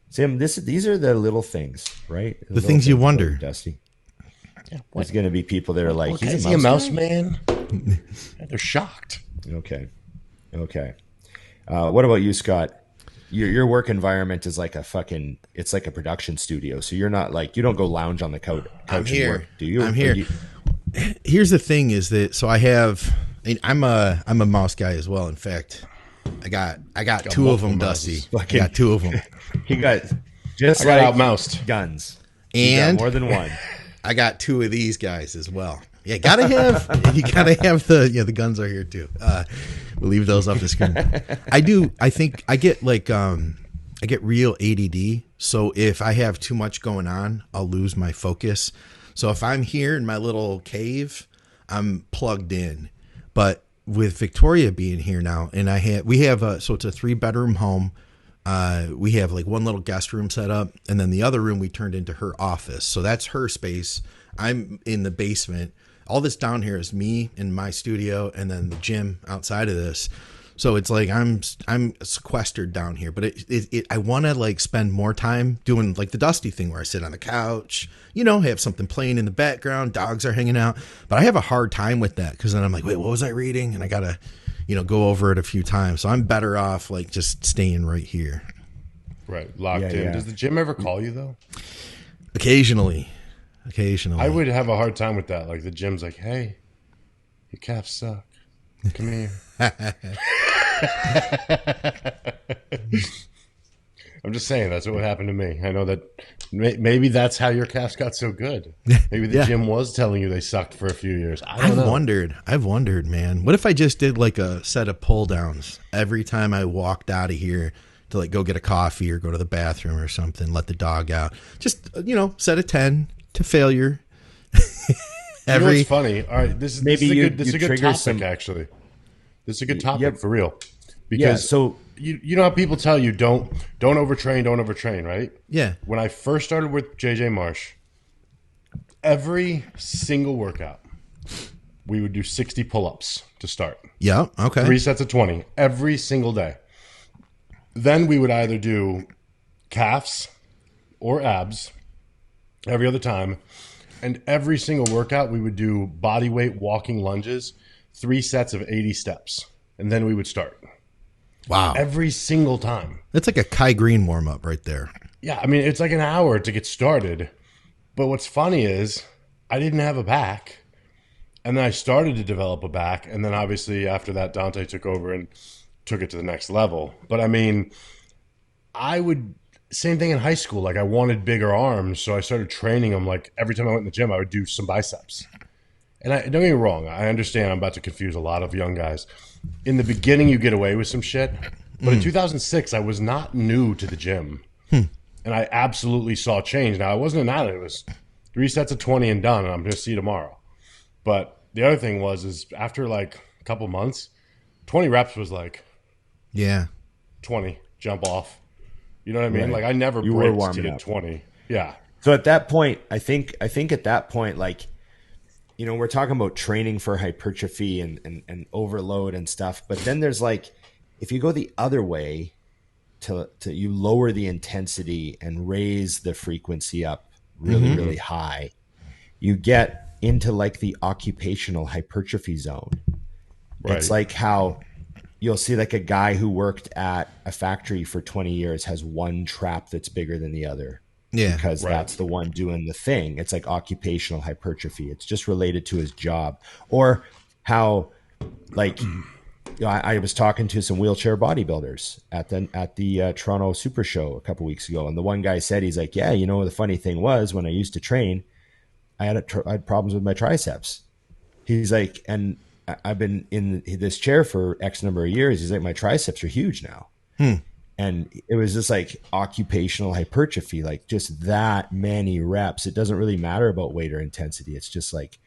Sam, these are the little things, right? The things you wonder, Dusty. Yeah, there's going to be people that are like, "Is he a mouse man?" They're shocked. Okay. What about you, Scott? Your work environment is like it's like a production studio. So you're not like, you don't go lounge on the couch. I'm here. Work, do you? I'm here. Here's the thing is that, so I'm a mouse guy as well. In fact, I got 2 of them, Dusty. I got 2 of them. He got just I got outmoused guns. And more than one. I got 2 of these guys as well. Yeah, you gotta have the guns are here too. We'll leave those off the screen. I get real ADD. So if I have too much going on, I'll lose my focus. So if I'm here in my little cave, I'm plugged in. But with Victoria being here now, and so it's a 3-bedroom home. We have like one little guest room set up, and then the other room we turned into her office. So that's her space. I'm in the basement. All this down here is me in my studio, and then the gym outside of this. So it's like I'm sequestered down here. But I want to like spend more time doing like the Dusty thing, where I sit on the couch, have something playing in the background, dogs are hanging out. But I have a hard time with that, because then I'm like, wait, what was I reading? And I gotta go over it a few times. So I'm better off like just staying right here. Right, locked in. Yeah. Does the gym ever call you though? Occasionally. I would have a hard time with that. Like the gym's like, "Hey, your calves suck. Come here." I'm just saying that's what happened to me. I know that maybe that's how your calves got so good. Maybe the gym was telling you they sucked for a few years. I've wondered, man. What if I just did like a set of pull downs every time I walked out of here to like go get a coffee or go to the bathroom or something, let the dog out. Just, set of 10 to failure. You know what's funny? All right, this is a good topic, actually. This is a good topic for real. Because you know how people tell you don't overtrain, right? Yeah. When I first started with JJ Marsh, every single workout, we would do 60 pull-ups to start. Yeah, okay. 3 sets of 20 every single day. Then we would either do calves or abs every other time. And every single workout, we would do body weight walking lunges, 3 sets of 80 steps. And then we would start. Wow. Every single time. That's like a Kai Green warm-up right there. Yeah, I mean, it's like an hour to get started. But what's funny is I didn't have a back. And then I started to develop a back. And then obviously after that, Dante took over and took it to the next level. But I mean, same thing in high school. Like I wanted bigger arms. So I started training them. Like every time I went in the gym, I would do some biceps. And don't get me wrong. I understand I'm about to confuse a lot of young guys. In the beginning, you get away with some shit. But in 2006, I was not new to the gym. And I absolutely saw change. Now, I wasn't an athlete. It was 3 sets of 20 and done, and I'm going to see you tomorrow. But the other thing is after like a couple months, 20 reps was like 20, jump off. You know what I mean? Right. Like I never braked to get 20. Yeah. So at that point, I think at that point, like, we're talking about training for hypertrophy and overload and stuff. But then there's like, if you go the other way to you lower the intensity and raise the frequency up really, really high, you get into like the occupational hypertrophy zone. Right. It's like how you'll see like a guy who worked at a factory for 20 years has one trap that's bigger than the other. Yeah, because that's the one doing the thing. It's like occupational hypertrophy. It's just related to his job. Or how, like, I was talking to some wheelchair bodybuilders at the Toronto Super Show a couple weeks ago, and the one guy said, he's like, yeah, the funny thing was when I used to train, I had problems with my triceps. He's like, and I've been in this chair for X number of years. He's like, my triceps are huge now. And it was just like occupational hypertrophy, like just that many reps. It doesn't really matter about weight or intensity. It's just like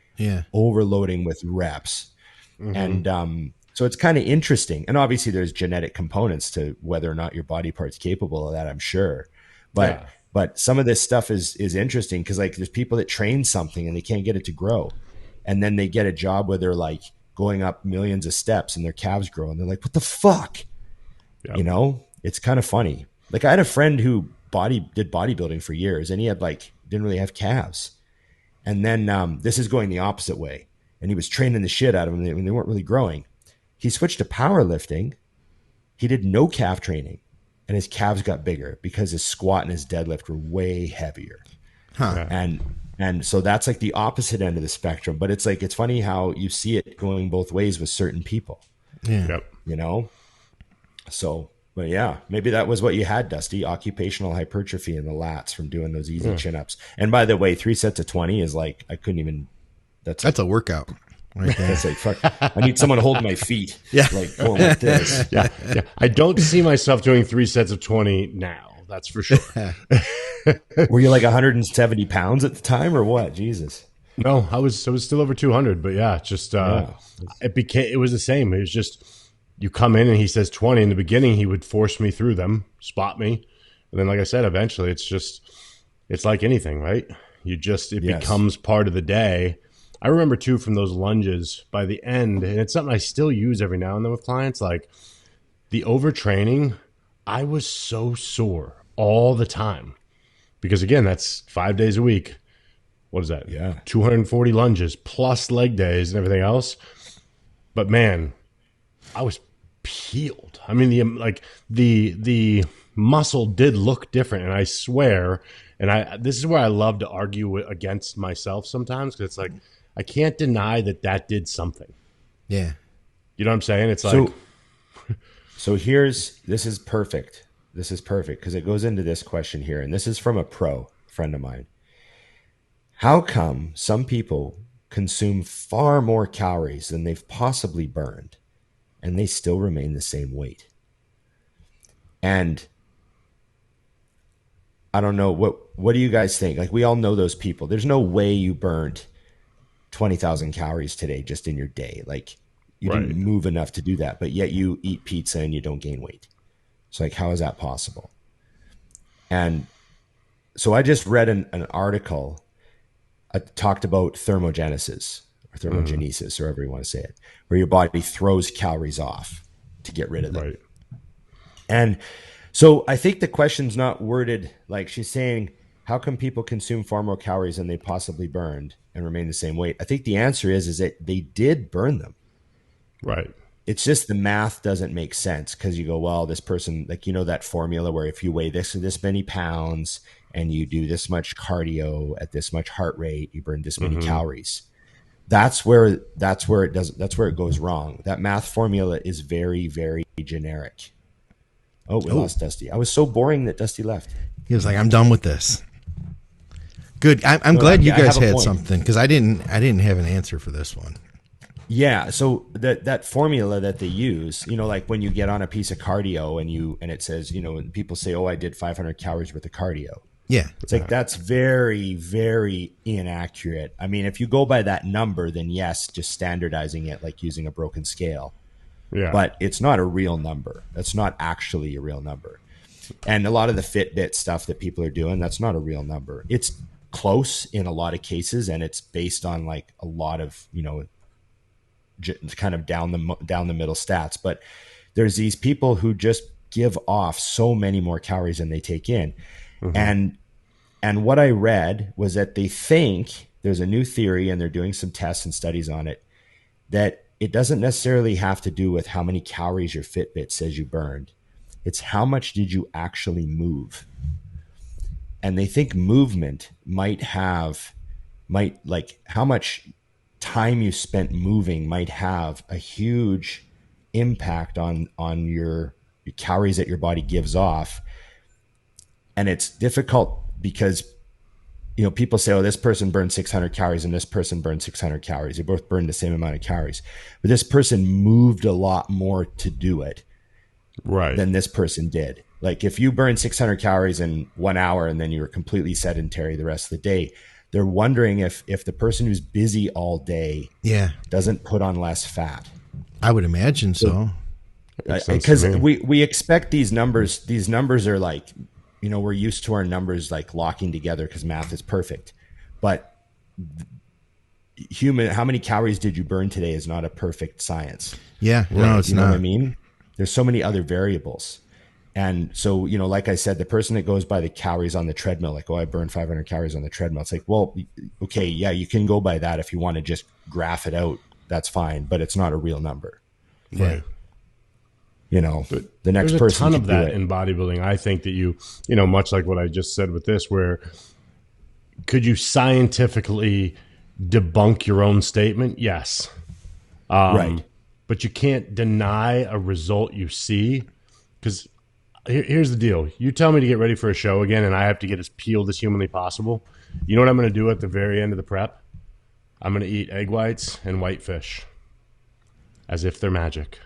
overloading with reps. And so it's kind of interesting. And obviously there's genetic components to whether or not your body part's capable of that, I'm sure. But some of this stuff is interesting because like there's people that train something and they can't get it to grow. And then they get a job where they're like going up millions of steps and their calves grow. And they're like, what the fuck? Yep. It's kind of funny. Like I had a friend who did bodybuilding for years and he had didn't really have calves. And then this is going the opposite way. And he was training the shit out of them when they weren't really growing. He switched to powerlifting. He did no calf training and his calves got bigger because his squat and his deadlift were way heavier. And so that's like the opposite end of the spectrum. But it's like, it's funny how you see it going both ways with certain people. Yeah. Yep. So, but yeah, maybe that was what you had, Dusty, occupational hypertrophy in the lats from doing those easy chin-ups. And by the way, 3 sets of 20 is like, I couldn't even, that's a workout right there. That's like, fuck, I need someone holding my feet. Yeah. Like going like this. Yeah. I don't see myself doing 3 sets of 20 now. That's for sure. Were you like 170 pounds at the time or what? Jesus. No, I was still over 200, but yeah, just, it was the same. It was just, you come in and he says 20. In the beginning, he would force me through them, spot me. And then, like I said, eventually it's like anything, right? It becomes part of the day. I remember too from those lunges by the end, and it's something I still use every now and then with clients, like the overtraining, I was so sore all the time because again, that's 5 days a week. What is that? Yeah. 240 lunges plus leg days and everything else. But man, I was peeled. I mean, the muscle did look different, and I swear, and this is where I love to argue against myself sometimes because it's like I can't deny that did something. Yeah, you know what I'm saying? It's like so. This is perfect. This is perfect because it goes into this question here. And this is from a pro friend of mine. How come some people consume far more calories than they've possibly burned and they still remain the same weight? And I don't know, what do you guys think? Like, we all know those people. There's no way you burnt 20,000 calories today just in your day. Like, you didn't move enough to do that, but yet you eat pizza and you don't gain weight. So like, how is that possible? And so I just read an article. I talked about thermogenesis or thermogenesis, or however you want to say it, where your body throws calories off to get rid of them. Right. And so I think the question's not worded like she's saying, how come people consume far more calories than they possibly burned and remain the same weight? I think the answer is that they did burn them. Right. It's just the math doesn't make sense because you go, well, this person, like, you know, that formula where if you weigh this many pounds and you do this much cardio at this much heart rate, you burn this many calories. That's where it goes wrong. That math formula is very, very generic. Oh, we lost Dusty. I was so boring that Dusty left. He was like, I'm done with this. Good. I'm glad you guys had something, because I didn't have an answer for this one. Yeah, so that formula that they use, you know, like when you get on a piece of cardio and it says, you know, and people say, oh, I did 500 calories worth of cardio. Yeah. It's like, that's very, very inaccurate. I mean, if you go by that number, then yes, just standardizing it like using a broken scale. Yeah. But it's not a real number. That's not actually a real number. And a lot of the Fitbit stuff that people are doing, that's not a real number. It's close in a lot of cases, and it's based on like a lot of, you know, kind of down the middle stats. But there's these people who just give off so many more calories than they take in. And what I read was that they think, there's a new theory and they're doing some tests and studies on it, that it doesn't necessarily have to do with how many calories your Fitbit says you burned. It's how much did you actually move. And they think movement might like how much time you spent moving might have a huge impact on your calories that your body gives off. And it's difficult because, you know, people say, oh, this person burned 600 calories and this person burned 600 calories. They both burned the same amount of calories, but this person moved a lot more to do it than this person did. Like if you burn 600 calories in 1 hour and then you were completely sedentary the rest of the day, they're wondering if the person who's busy all day doesn't put on less fat. I would imagine so. Because we expect these numbers. These numbers are like, you know, we're used to our numbers like locking together because math is perfect. But how many calories did you burn today is not a perfect science. Yeah, no, it's you know not. What I mean? There's so many other variables. And so, you know, like I said, the person that goes by the calories on the treadmill, like, oh, I burned 500 calories on the treadmill. It's like, well, okay, yeah, you can go by that if you want to just graph it out. That's fine, but it's not a real number. Right. You know, but the next person. There's a ton of that in bodybuilding. I think that you know, much like what I just said with this, where could you scientifically debunk your own statement? Yes. Right. But you can't deny a result you see, because here's the deal. You tell me to get ready for a show again and I have to get as peeled as humanly possible. You know what I'm going to do at the very end of the prep? I'm going to eat egg whites and white fish as if they're magic.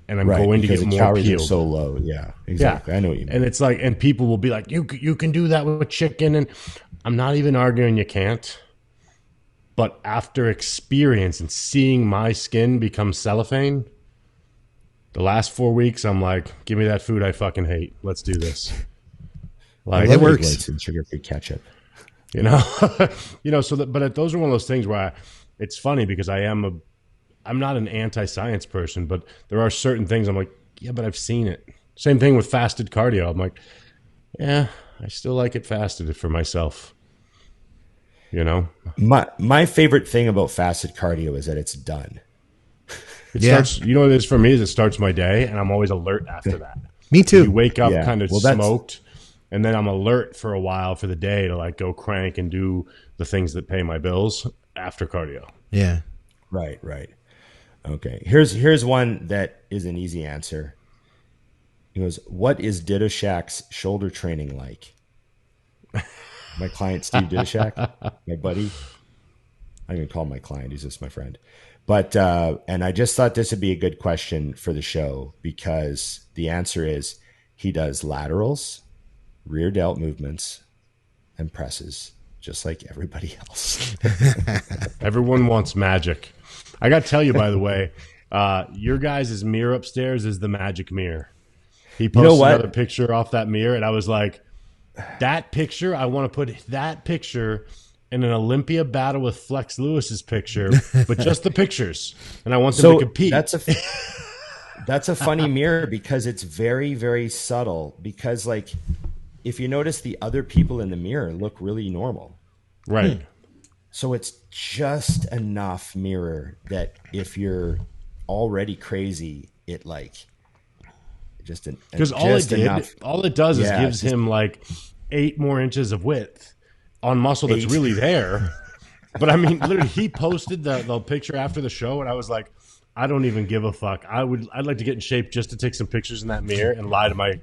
And I'm going to get more calories peeled. Are so low. Yeah, exactly. Yeah. I know what you mean. And it's like, and people will be like, you can do that with chicken. And I'm not even arguing you can't. But after experience and seeing my skin become cellophane, the last 4 weeks, I'm like, give me that food I fucking hate. Let's do this. Like, it works. And sugar-free ketchup. You know, but those are one of those things where it's funny because I'm not an anti-science person, but there are certain things I'm like, yeah, but I've seen it. Same thing with fasted cardio. I'm like, yeah, I still like it fasted for myself. You know, my favorite thing about fasted cardio is that it's done. It starts, you know what it is for me is it starts my day and I'm always alert after that. Me too. You wake up kind of smoked and then I'm alert for a while for the day to like go crank and do the things that pay my bills after cardio. Yeah. Right. Okay. Here's one that is an easy answer. He goes, what is Didoshak's shoulder training like? My client, Steve Didoshak, my buddy. I don't even call him my client. He's just my friend. But, and I just thought this would be a good question for the show, because the answer is he does laterals, rear delt movements, and presses, just like everybody else. Everyone wants magic. I got to tell you, by the way, your guys' mirror upstairs is the magic mirror. He posted another picture off that mirror, and I was like, that picture, I want to put that picture in an Olympia battle with Flex Lewis's picture, but just the pictures. And I want them to compete. That's a funny mirror, because it's very, very subtle. Because, like, if you notice, the other people in the mirror look really normal. Right. So it's just enough mirror that if you're already crazy, it like just because all it does is gives him like 8 more inches of width on muscle that's really there. But I mean, literally, he posted the picture after the show, and I was like, I don't even give a fuck. I'd like to get in shape just to take some pictures in that mirror and lie to my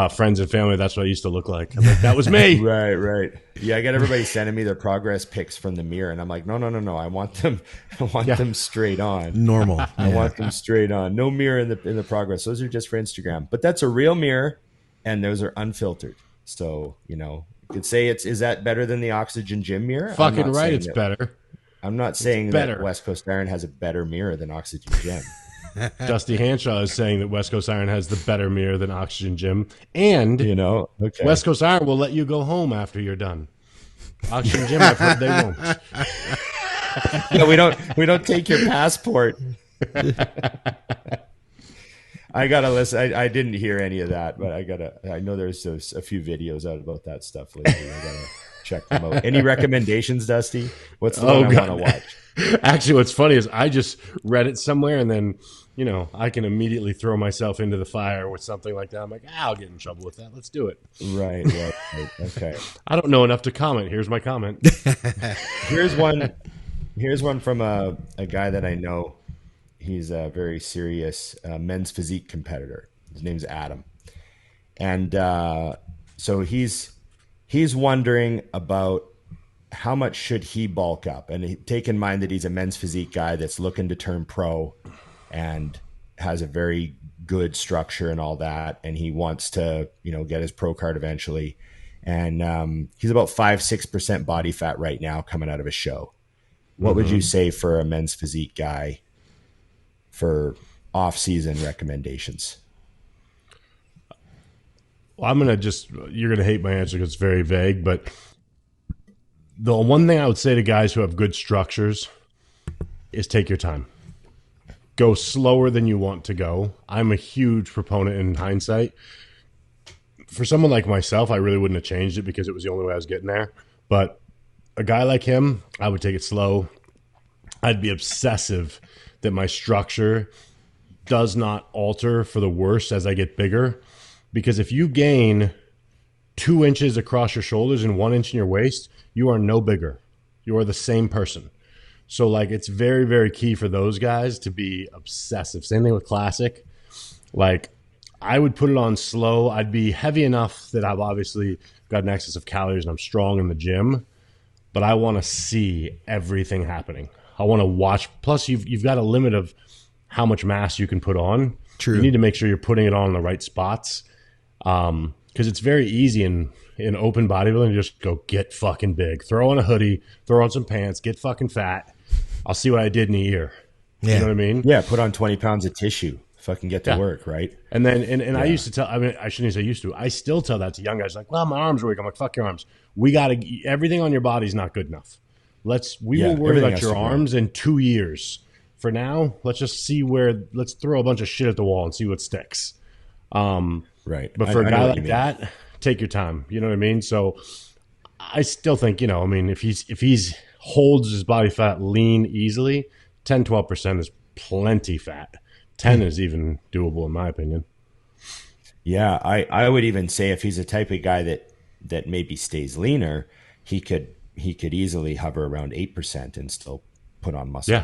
friends and family. That's what I used to look like. I'm like, that was me. Right. Yeah, I got everybody sending me their progress pics from the mirror, and I'm like, no. I want them straight on. Normal. I want them straight on. No mirror in the progress. Those are just for Instagram. But that's a real mirror, and those are unfiltered. So, you could say is that better than the Oxygen Gym mirror? Fucking right, it's better. I'm not saying that West Coast Iron has a better mirror than Oxygen Gym. Dusty Hanshaw is saying that West Coast Iron has the better mirror than Oxygen Gym, and West Coast Iron will let you go home after you're done. Oxygen Gym, I've heard they won't. Yeah, we don't take your passport. I gotta listen. I didn't hear any of that, but I know there's a few videos out about that stuff lately. I gotta check them out. Any recommendations, Dusty? What's the one I want to watch? Actually, what's funny is I just read it somewhere, and then I can immediately throw myself into the fire with something like that. I'm like, I'll get in trouble with that. Let's do it. Right. Okay. I don't know enough to comment. Here's my comment. Here's one from a guy that I know. He's a very serious men's physique competitor. His name's Adam. And so he's wondering about how much should he bulk up, and take in mind that he's a men's physique guy that's looking to turn pro and has a very good structure and all that, and he wants to get his pro card eventually, and he's about 5-6% body fat right now coming out of a show. What would you say for a men's physique guy for off-season recommendations? Well, you're gonna hate my answer because it's very vague, but the one thing I would say to guys who have good structures is take your time. Go slower than you want to go. I'm a huge proponent in hindsight. For someone like myself, I really wouldn't have changed it because it was the only way I was getting there. But a guy like him, I would take it slow. I'd be obsessive that my structure does not alter for the worse as I get bigger. Because if you gain 2 inches across your shoulders and 1 inch in your waist, you are no bigger. You are the same person. So like, it's very, very key for those guys to be obsessive. Same thing with classic. Like, I would put it on slow. I'd be heavy enough that I've obviously got an excess of calories and I'm strong in the gym, but I want to see everything happening. I want to watch. Plus, you've got a limit of how much mass you can put on. True. You need to make sure you're putting it on in the right spots. Because it's very easy in open bodybuilding to just go get fucking big. Throw on a hoodie, throw on some pants, get fucking fat. I'll see what I did in a year. Yeah. You know what I mean? Yeah, put on 20 pounds of tissue. Fucking get to work, right? And then, and I used to tell, I mean, I shouldn't say used to. I still tell that to young guys. Like, well, my arms are weak. I'm like, fuck your arms. We got to, everything on your body's not good enough. We will worry about your arms in 2 years. For now, let's just see let's throw a bunch of shit at the wall and see what sticks. Right. But for a guy like that, take your time. You know what I mean? So I still think, I mean, if he's holds his body fat lean easily, 10-12% is plenty fat. 10 is even doable in my opinion. Yeah, I would even say if he's a type of guy that maybe stays leaner, he could easily hover around 8% and still put on muscle.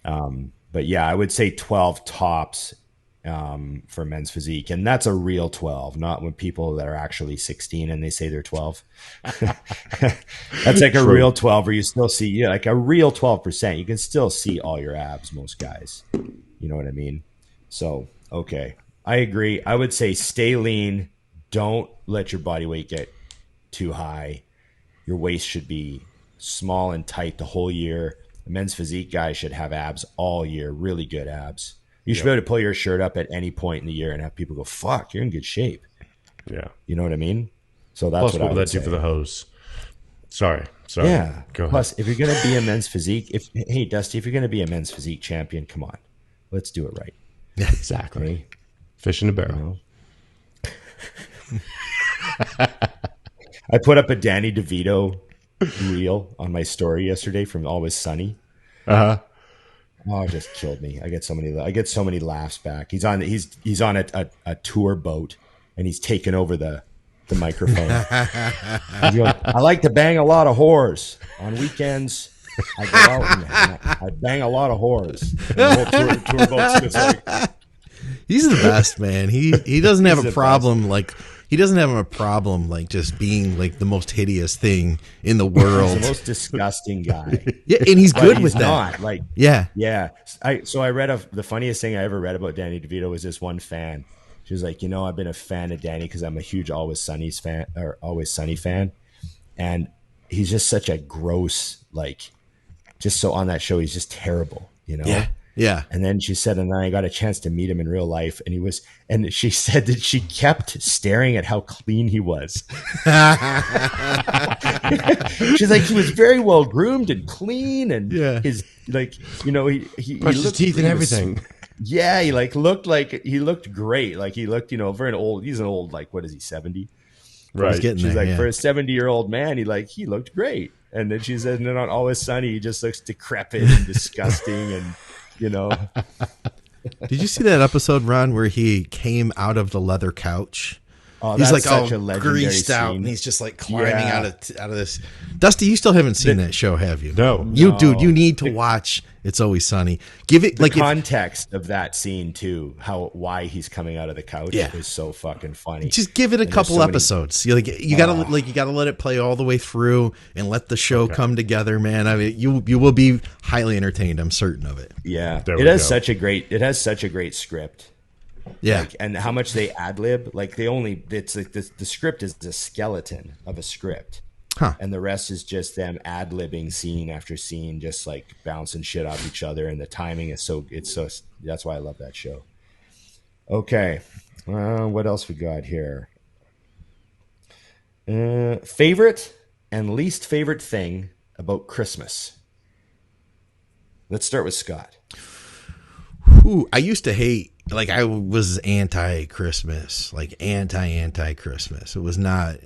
Yeah. But yeah, I would say 12 tops for men's physique, and that's a real 12, not when people that are actually 16 and they say they're 12. That's like a real 12 where you still see like a real 12%. You can still see all your abs, most guys. You know what I mean? So, okay. I agree. I would say stay lean. Don't let your body weight get too high. Your waist should be small and tight the whole year. The men's physique guy should have abs all year, really good abs. You should be able to pull your shirt up at any point in the year and have people go, fuck, you're in good shape. Yeah. You know what I mean? So that's Plus, what what I would would that do say. for the hose? Sorry. Yeah. Go ahead. Plus, if you're going to be a men's physique, hey, Dusty, if you're going to be a men's physique champion, come on. Let's do it right. Yeah, exactly. Okay? Fish in a barrel. I put up a Danny DeVito reel on my story yesterday from Always Sunny. Uh-huh. Oh, it just killed me. I get so many laughs back. He's on a tour boat and he's taken over the microphone. He goes, I like to bang a lot of whores on weekends. I go out and I bang a lot of whores. And the whole tour boat's just like, he's the best, man. He doesn't have a problem best. like he doesn't have a problem like just being like the most hideous thing in the world. He's the most disgusting guy. Yeah, and he's But good he's with that. not. Like, Yeah. So I read the funniest thing I ever read about Danny DeVito was this one fan. She was like, I've been a fan of Danny because I'm a huge Always Sunny fan, and he's just such a gross, like, just so on that show he's just terrible, Yeah. And then she said, and then I got a chance to meet him in real life, and she said that she kept staring at how clean he was. She's like, he was very well groomed and clean, and his like, he brushed his teeth and everything. Yeah, he looked great. Like he looked, for an old. He's an old, like, what is he, 70? Right. She's like, for a 70-year-old man, he looked great. And then she said, and then on Always Sunny, he just looks decrepit and disgusting, and Did you see that episode, Ron, where he came out of the leather couch? Oh, he's that's like such a legendary greased out, scene. and he's just like climbing out of this. Dusty, you still haven't seen that show, have you? No. Dude, you need to watch It's Always Sunny. Give it the context of that scene too, why he's coming out of the couch is so fucking funny. Just give it a couple episodes. You gotta let it play all the way through and let the show come together, man. I mean, you will be highly entertained. I'm certain of it. Yeah, it has such a great script. Yeah, and how much they ad lib. Like it's like the script is the skeleton of a script. Huh. And the rest is just them ad libbing scene after scene, just like bouncing shit off each other. And the timing is that's why I love that show. Okay. What else we got here? Favorite and least favorite thing about Christmas. Let's start with Scott. Ooh, I used to hate, like, I was anti-Christmas, like anti-Christmas. It was not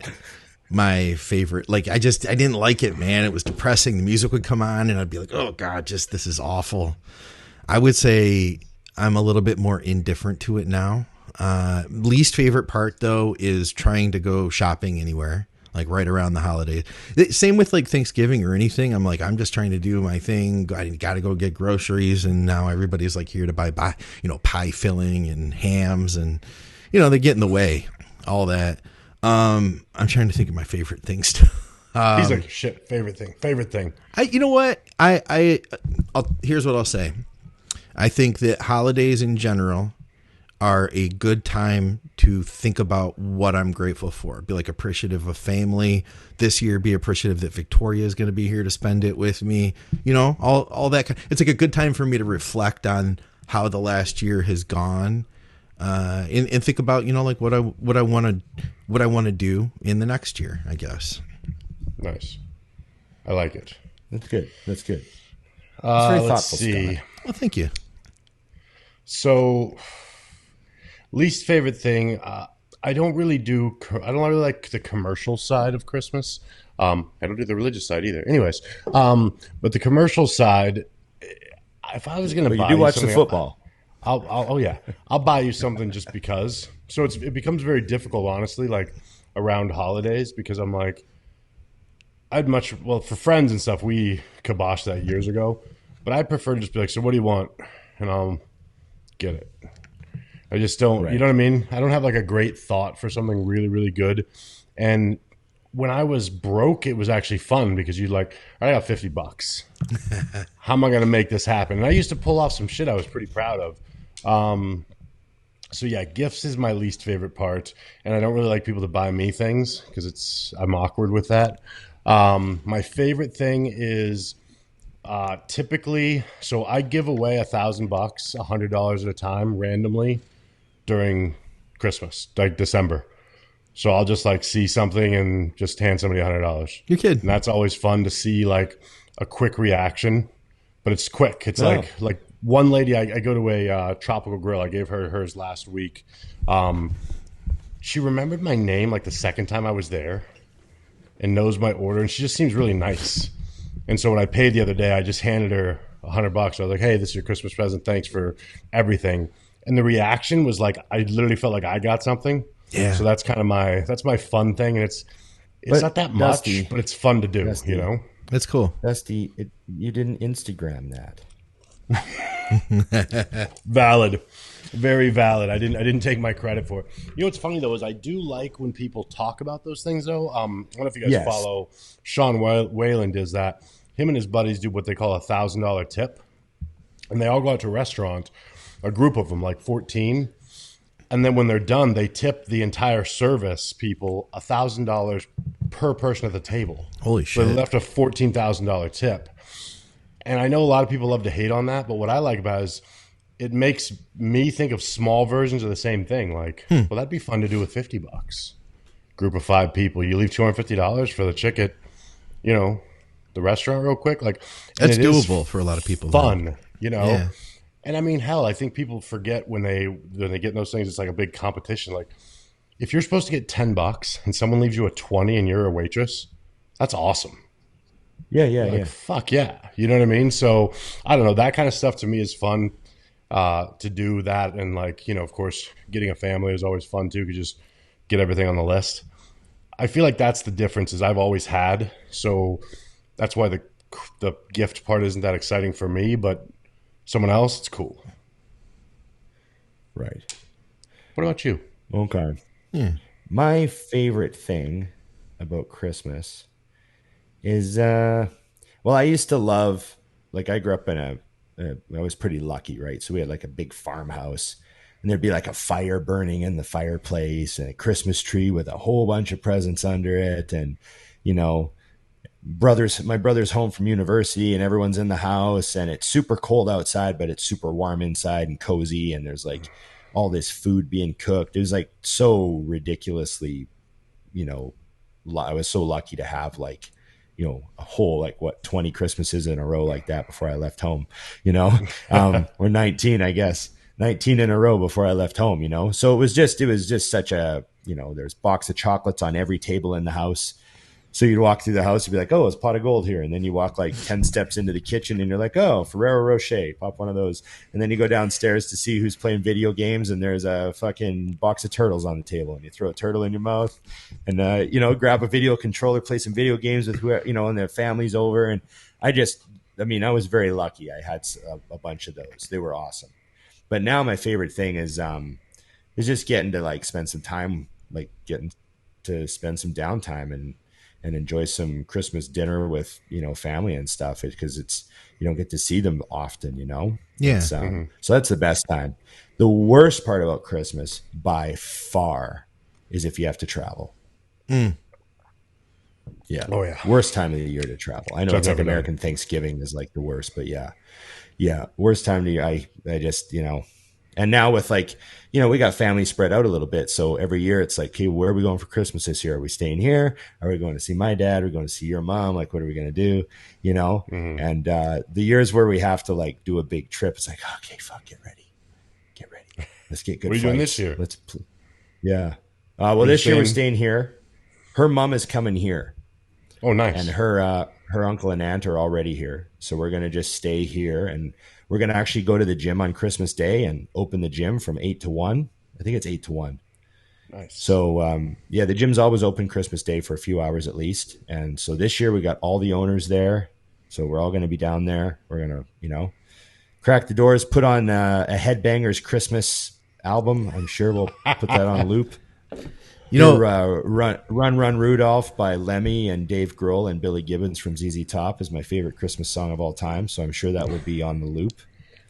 my favorite. Like, I didn't like it, man. It was depressing. The music would come on and I'd be like, oh God, this is awful. I would say I'm a little bit more indifferent to it now. Least favorite part though is trying to go shopping anywhere, like right around the holidays. Same with like Thanksgiving or anything. I'm like, I'm just trying to do my thing. I got to go get groceries. And now everybody's like here to buy, pie filling and hams and, they get in the way, all that. I'm trying to think of my favorite things too. He's like, shit, favorite thing. You know what? Here's what I'll say. I think that holidays in general are a good time to think about what I'm grateful for. Be like appreciative of family this year. Be appreciative that Victoria is going to be here to spend it with me. All that. It's like a good time for me to reflect on how the last year has gone, and think about like what I want to do in the next year, I guess. Nice. I like it. That's good. It's very let's thoughtful, see. Scott. Well, thank you. So, least favorite thing, I don't really like the commercial side of Christmas. I don't do the religious side either. Anyways, but the commercial side, if I was going to buy you do watch the football. I'll buy you something just because. So it becomes very difficult, honestly, like around holidays, because I'm like, for friends and stuff, we kiboshed that years ago, but I prefer to just be like, so what do you want? And I'll get it. I just don't, you know what I mean? I don't have like a great thought for something really, really good. And when I was broke, it was actually fun because you'd like, I got $50. How am I going to make this happen? And I used to pull off some shit I was pretty proud of. So yeah, gifts is my least favorite part, and I don't really like people to buy me things because I'm awkward with that. My favorite thing is typically, so I give away $1,000, $100 at a time randomly during Christmas, like December. So I'll just like see something and just hand somebody $100. You're kidding. And that's always fun to see like a quick reaction, but it's quick. It's like one lady, I go to a tropical grill. I gave her hers last week. She remembered my name like the second time I was there and knows my order. And she just seems really nice. And so when I paid the other day, I just handed her $100. I was like, hey, this is your Christmas present. Thanks for everything. And the reaction was like, I literally felt like I got something. Yeah. So that's kind of my fun thing. And it's not that much, Dusty, but it's fun to do, Dusty, you know? That's cool. Dusty, you didn't Instagram that. Valid. Very valid. I didn't take my credit for it. You know what's funny though is I do like when people talk about those things though. I don't know if you guys follow Sean Whalen does that. Him and his buddies do what they call $1,000 tip. And they all go out to a restaurant, a group of them, like 14. And then when they're done, they tip the entire service people $1,000 per person at the table. Holy shit. So they left a $14,000 tip. And I know a lot of people love to hate on that, but what I like about it is it makes me think of small versions of the same thing. Like, well, that'd be fun to do with $50. Group of 5 people. You leave $250 for the chick at, the restaurant real quick. Like, that's doable for a lot of people. Fun, Yeah. And I mean, hell, I think people forget when they get in those things, it's like a big competition. Like, if you're supposed to get $10 and someone leaves you a 20 and you're a waitress, that's awesome. Yeah. Fuck yeah. You know what I mean? So I don't know. That kind of stuff to me is fun to do that. And like, of course, getting a family is always fun too. You just get everything on the list. I feel like that's the difference is I've always had. So that's why the gift part isn't that exciting for me, but someone else, it's cool. Right. What about you? Okay. My favorite thing about Christmas is, I used to love, like I grew up in I was pretty lucky, right? So we had like a big farmhouse and there'd be like a fire burning in the fireplace and a Christmas tree with a whole bunch of presents under it. And, my brother's home from university and everyone's in the house and it's super cold outside, but it's super warm inside and cozy. And there's like all this food being cooked. It was like so ridiculously, I was so lucky to have like, a whole 20 Christmases in a row like that before I left home, or 19, I guess 19 in a row before I left home, so it was just such a, there's box of chocolates on every table in the house. So you'd walk through the house and be like, oh, it's pot of gold here. And then you walk like 10 steps into the kitchen and you're like, oh, Ferrero Rocher, pop one of those. And then you go downstairs to see who's playing video games and there's a fucking box of turtles on the table and you throw a turtle in your mouth and, grab a video controller, play some video games with whoever, and their family's over. And I was very lucky. I had a bunch of those. They were awesome. But now my favorite thing is just getting to like spend some time, like getting to spend some downtime and enjoy some Christmas dinner with, family and stuff because you don't get to see them often, Yeah. So that's the best time. The worst part about Christmas by far is if you have to travel. Yeah. Oh yeah. Worst time of the year to travel. I know it's like American Thanksgiving is like the worst, but yeah. Worst time of the year. I just, and now with like, we got family spread out a little bit. So every year it's like, okay, where are we going for Christmas this year? Are we staying here? Are we going to see my dad? Are we going to see your mom? Like, what are we going to do? And the years where we have to like do a big trip, it's like, okay, fuck, get ready. Let's get good. What are you doing this year? Yeah. This year we're staying here. Her mom is coming here. Oh, nice. And her uncle and aunt are already here. So we're going to just stay here and we're going to actually go to the gym on Christmas Day and open the gym from 8 to 1. I think it's 8 to 1. Nice. So, the gym's always open Christmas Day for a few hours at least. And so this year we got all the owners there. So we're all going to be down there. We're going to, crack the doors, put on a Headbangers Christmas album. I'm sure we'll put that on loop. You know, Run Rudolph by Lemmy and Dave Grohl and Billy Gibbons from ZZ Top is my favorite Christmas song of all time. So I'm sure that will be on the loop.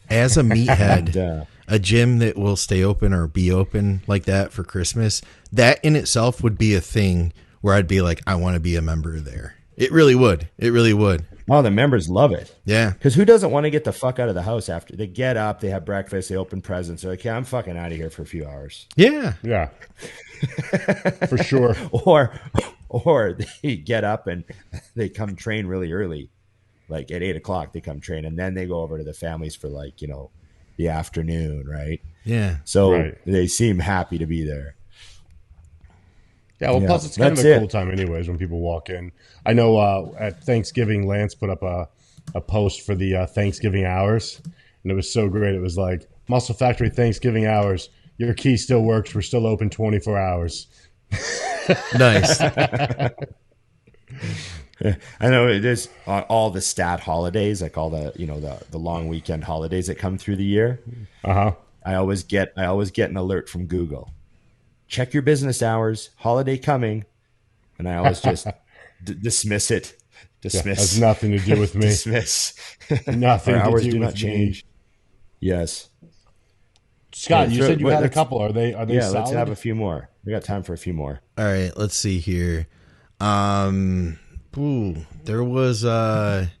As a meathead, a gym that will stay open or be open like that for Christmas, that in itself would be a thing where I'd be like, I want to be a member there. It really would. It really would. Oh, the members love it. Yeah. Because who doesn't want to get the fuck out of the house after they get up, they have breakfast, they open presents. They're like, yeah, I'm fucking out of here for a few hours. Yeah. Yeah. For sure. Or they get up and they come train really early. Like at 8:00, they come train, and then they go over to the families for like, the afternoon, right? Yeah. So They seem happy to be there. Yeah, well, plus it's kind of a cool time anyways when people walk in. I know at Thanksgiving, Lance put up a post for the Thanksgiving hours, and it was so great. It was like, Muscle Factory Thanksgiving hours. Your key still works. We're still open 24 hours. Nice. I know it is all the stat holidays, like all the the long weekend holidays that come through the year. I always get an alert from Google. Check your business hours. Holiday coming, and I always just dismiss it. Dismiss. Has nothing to do with me. Dismiss. Nothing. Our hours to do do with not change. Me. Yes. Scott, you said you had a couple. Are they? Yeah, solid? let's have a few more. We got time for a few more. All right, let's see here. There was there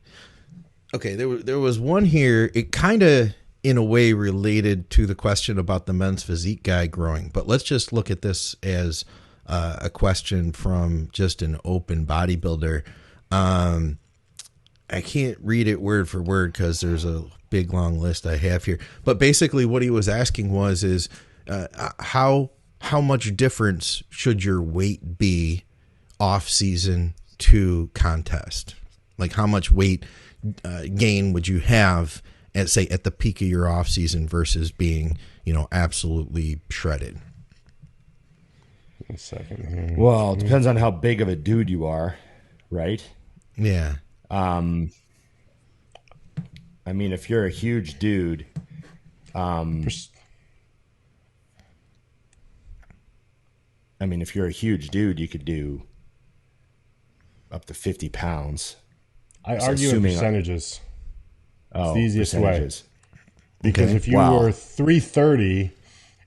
was one here. It kind of in a way related to the question about the men's physique guy growing, but let's just look at this as a question from just an open bodybuilder. I can't read it word for word because there's a big long list I have here, but basically what he was asking is how much difference should your weight be off season to contest? Like how much weight gain would you have at the peak of your off season versus being absolutely shredded? A second here. Well, it depends on how big of a dude you are, right? Yeah. I mean, if you're a huge dude, you could do up to 50 pounds. I argue in percentages. It's the easiest way. Because if you were 330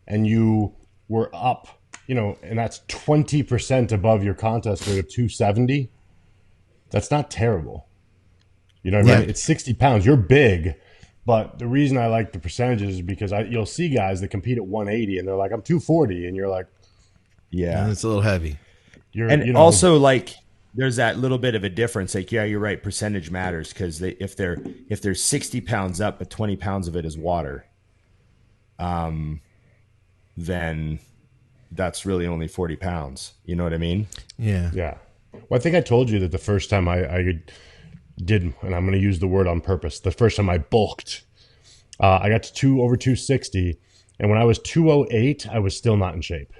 and you were up, and that's 20% above your contest weight of 270, that's not terrible. You know what I mean? It's 60 pounds. You're big. But the reason I like the percentages is because you'll see guys that compete at 180 and they're like, I'm 240. And you're like, yeah, it's a little heavy. Also like there's that little bit of a difference. Like, yeah, you're right. Percentage matters because if they're 60 pounds up, but 20 pounds of it is water, then that's really only 40 pounds. You know what I mean? Yeah. Yeah. Well, I think I told you that the first time I did, and I'm going to use the word on purpose, the first time I bulked, I got to over 260. And when I was 208, I was still not in shape.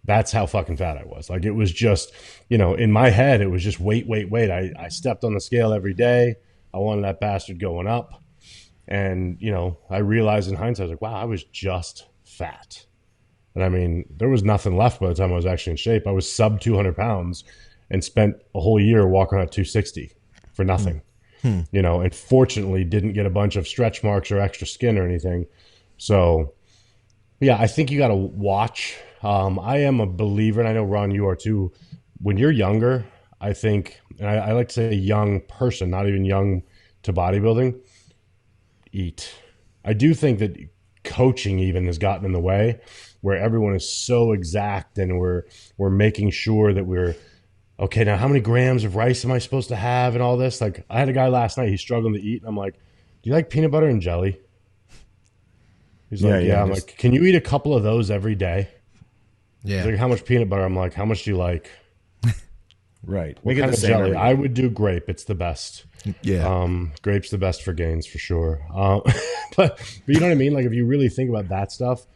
That's how fucking fat I was. Like, it was just, in my head, it was just weight. I stepped on the scale every day. I wanted that bastard going up. And, I realized in hindsight, I was like, wow, I was just fat. And I mean, there was nothing left by the time I was actually in shape. I was sub 200 pounds and spent a whole year walking at 260 for nothing. And fortunately didn't get a bunch of stretch marks or extra skin or anything. So, yeah, I think you got to watch. I am a believer, and I know, Ron, you are too. When you're younger, I think, and I like to say a young person, not even young to bodybuilding, eat. I do think that coaching even has gotten in the way where everyone is so exact and we're making sure that we're, okay, now how many grams of rice am I supposed to have and all this? Like, I had a guy last night, he's struggling to eat, and I'm like, do you like peanut butter and jelly? He's like, yeah. I'm like, can you eat a couple of those every day? Yeah. He's like, how much peanut butter? I'm like, how much do you like? Right. What kind of jelly? I would do grape. It's the best. Yeah. Grape's the best for gains for sure. But you know what I mean? Like, if you really think about that stuff,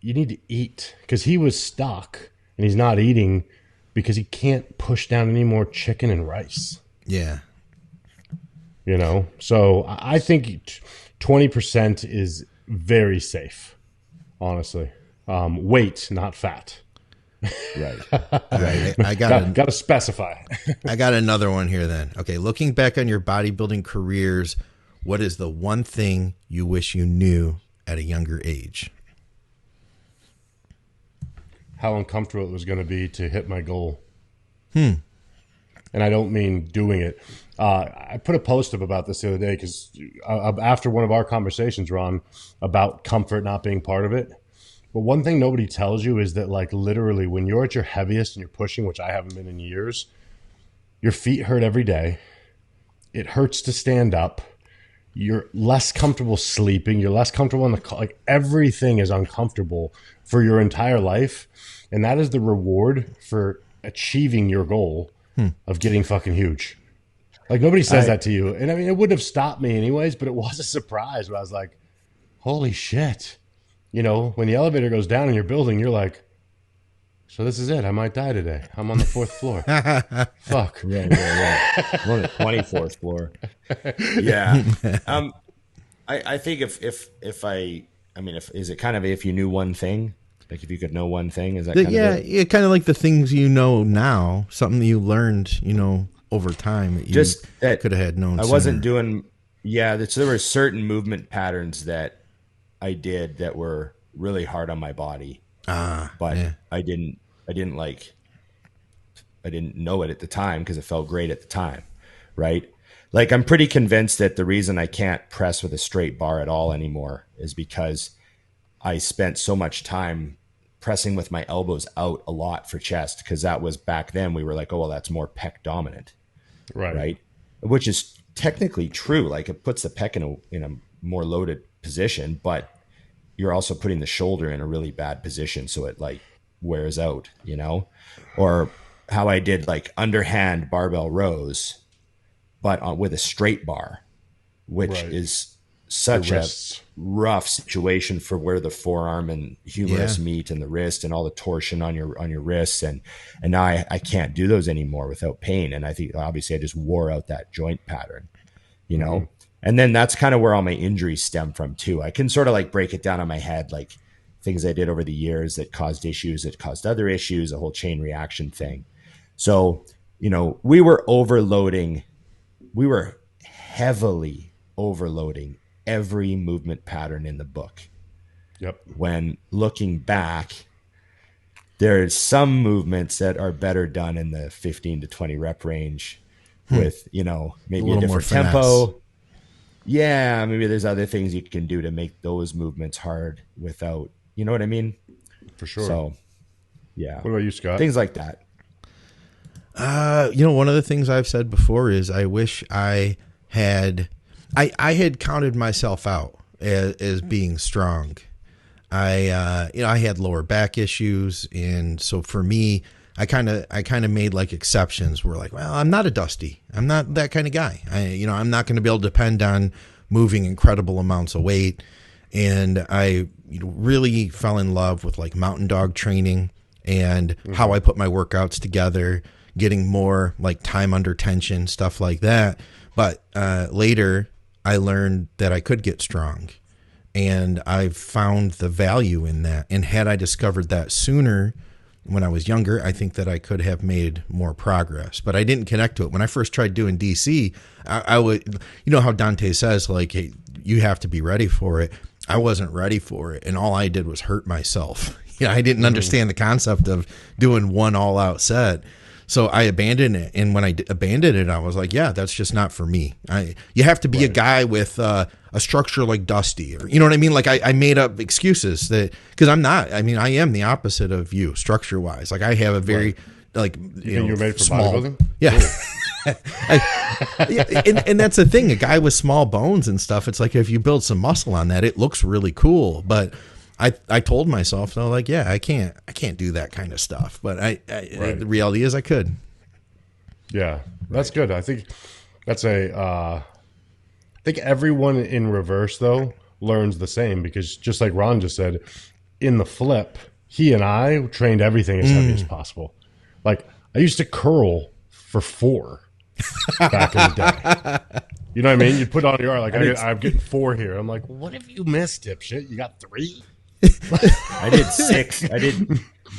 you need to eat, because he was stuck and he's not eating because he can't push down any more chicken and rice. Yeah. So I think 20% is very safe. honestly. Weight, not fat. Right. Right. I got to specify. I got another one here then. Okay, looking back on your bodybuilding careers, what is the one thing you wish you knew at a younger age? How uncomfortable it was going to be to hit my goal. And I don't mean doing it. I put a post up about this the other day because after one of our conversations, Ron, about comfort not being part of it. But one thing nobody tells you is that, like, literally when you're at your heaviest and you're pushing, which I haven't been in years, your feet hurt every day. It hurts to stand up. You're less comfortable sleeping. You're less comfortable in the, like, everything is uncomfortable for your entire life. And that is the reward for achieving your goal of getting fucking huge. Like, nobody says that to you. And I mean, it would have stopped me anyways, but it was a surprise. But I was like, holy shit. You know, when the elevator goes down in your building, you're like, so this is it. I might die today. I'm on the 4th floor. Fuck. Yeah. We're on the 24th floor. Yeah. I think if is it kind of if you knew one thing? Like if you could know one thing, is that kind of it? Yeah, kind of like the things you know now, something that you learned, you know, over time that you just that could have had known. I wasn't doing. Yeah, there were certain movement patterns that I did that were really hard on my body. But yeah. I didn't know it at the time because it felt great at the time. Right. Like I'm pretty convinced that the reason I can't press with a straight bar at all anymore is because I spent so much time pressing with my elbows out a lot for chest. Because that was back then we were like, oh, well, that's more pec dominant. Right. Which is technically true. Like it puts the pec in a more loaded position, but you're also putting the shoulder in a really bad position. So it like wears out, you know, or how I did like underhand barbell rows, but with a straight bar, which is such a rough situation for where the forearm and humerus meet and the wrist and all the torsion on your wrists. And now I can't do those anymore without pain. And I think obviously I just wore out that joint pattern, you know? And then that's kind of where all my injuries stem from too. I can sort of like break it down on my head, like things I did over the years that caused issues, that caused other issues, a whole chain reaction thing. So, you know, we were heavily overloading every movement pattern in the book. Yep. When looking back, there's some movements that are better done in the 15 to 20 rep range with, you know, maybe a different tempo. Yeah, maybe there's other things you can do to make those movements hard without, you know what I mean? For sure. So, yeah. What about you, Scott? Things like that. You know, one of the things I've said before is I wish I had counted myself out as being strong. I had lower back issues, and so for me, I kind of made like exceptions. We're like, well, I'm not a Dusty. I'm not that kind of guy. I'm not going to be able to depend on moving incredible amounts of weight. And I really fell in love with like mountain dog training and how I put my workouts together, getting more like time under tension, stuff like that. But later I learned that I could get strong, and I found the value in that. And had I discovered that sooner, when I was younger, I think that I could have made more progress, but I didn't connect to it. When I first tried doing DC, I would, you know how Dante says, like, hey, you have to be ready for it. I wasn't ready for it. And all I did was hurt myself. I didn't understand the concept of doing one all out set. So I abandoned it. And when I abandoned it, I was like, yeah, that's just not for me. You have to be a guy with a structure like Dusty, or, you know what I mean? Like I made up excuses that, because I'm not, I mean, I am the opposite of you structure wise. Like I have a very, like, you're made for small bodybuilding? Yeah. And that's the thing. A guy with small bones and stuff, it's like if you build some muscle on that, it looks really cool. But I told myself, though, like, yeah, I can't do that kind of stuff. But the reality is I could. Yeah, that's good. I think that's I think everyone in reverse, though, learns the same, because just like Ron just said, in the flip, he and I trained everything as heavy as possible. Like, I used to curl for 4 back in the day. You know what I mean? You put on your arm, like, I'm getting 4 here. I'm like, what have you missed, dipshit? You got 3? I did 6.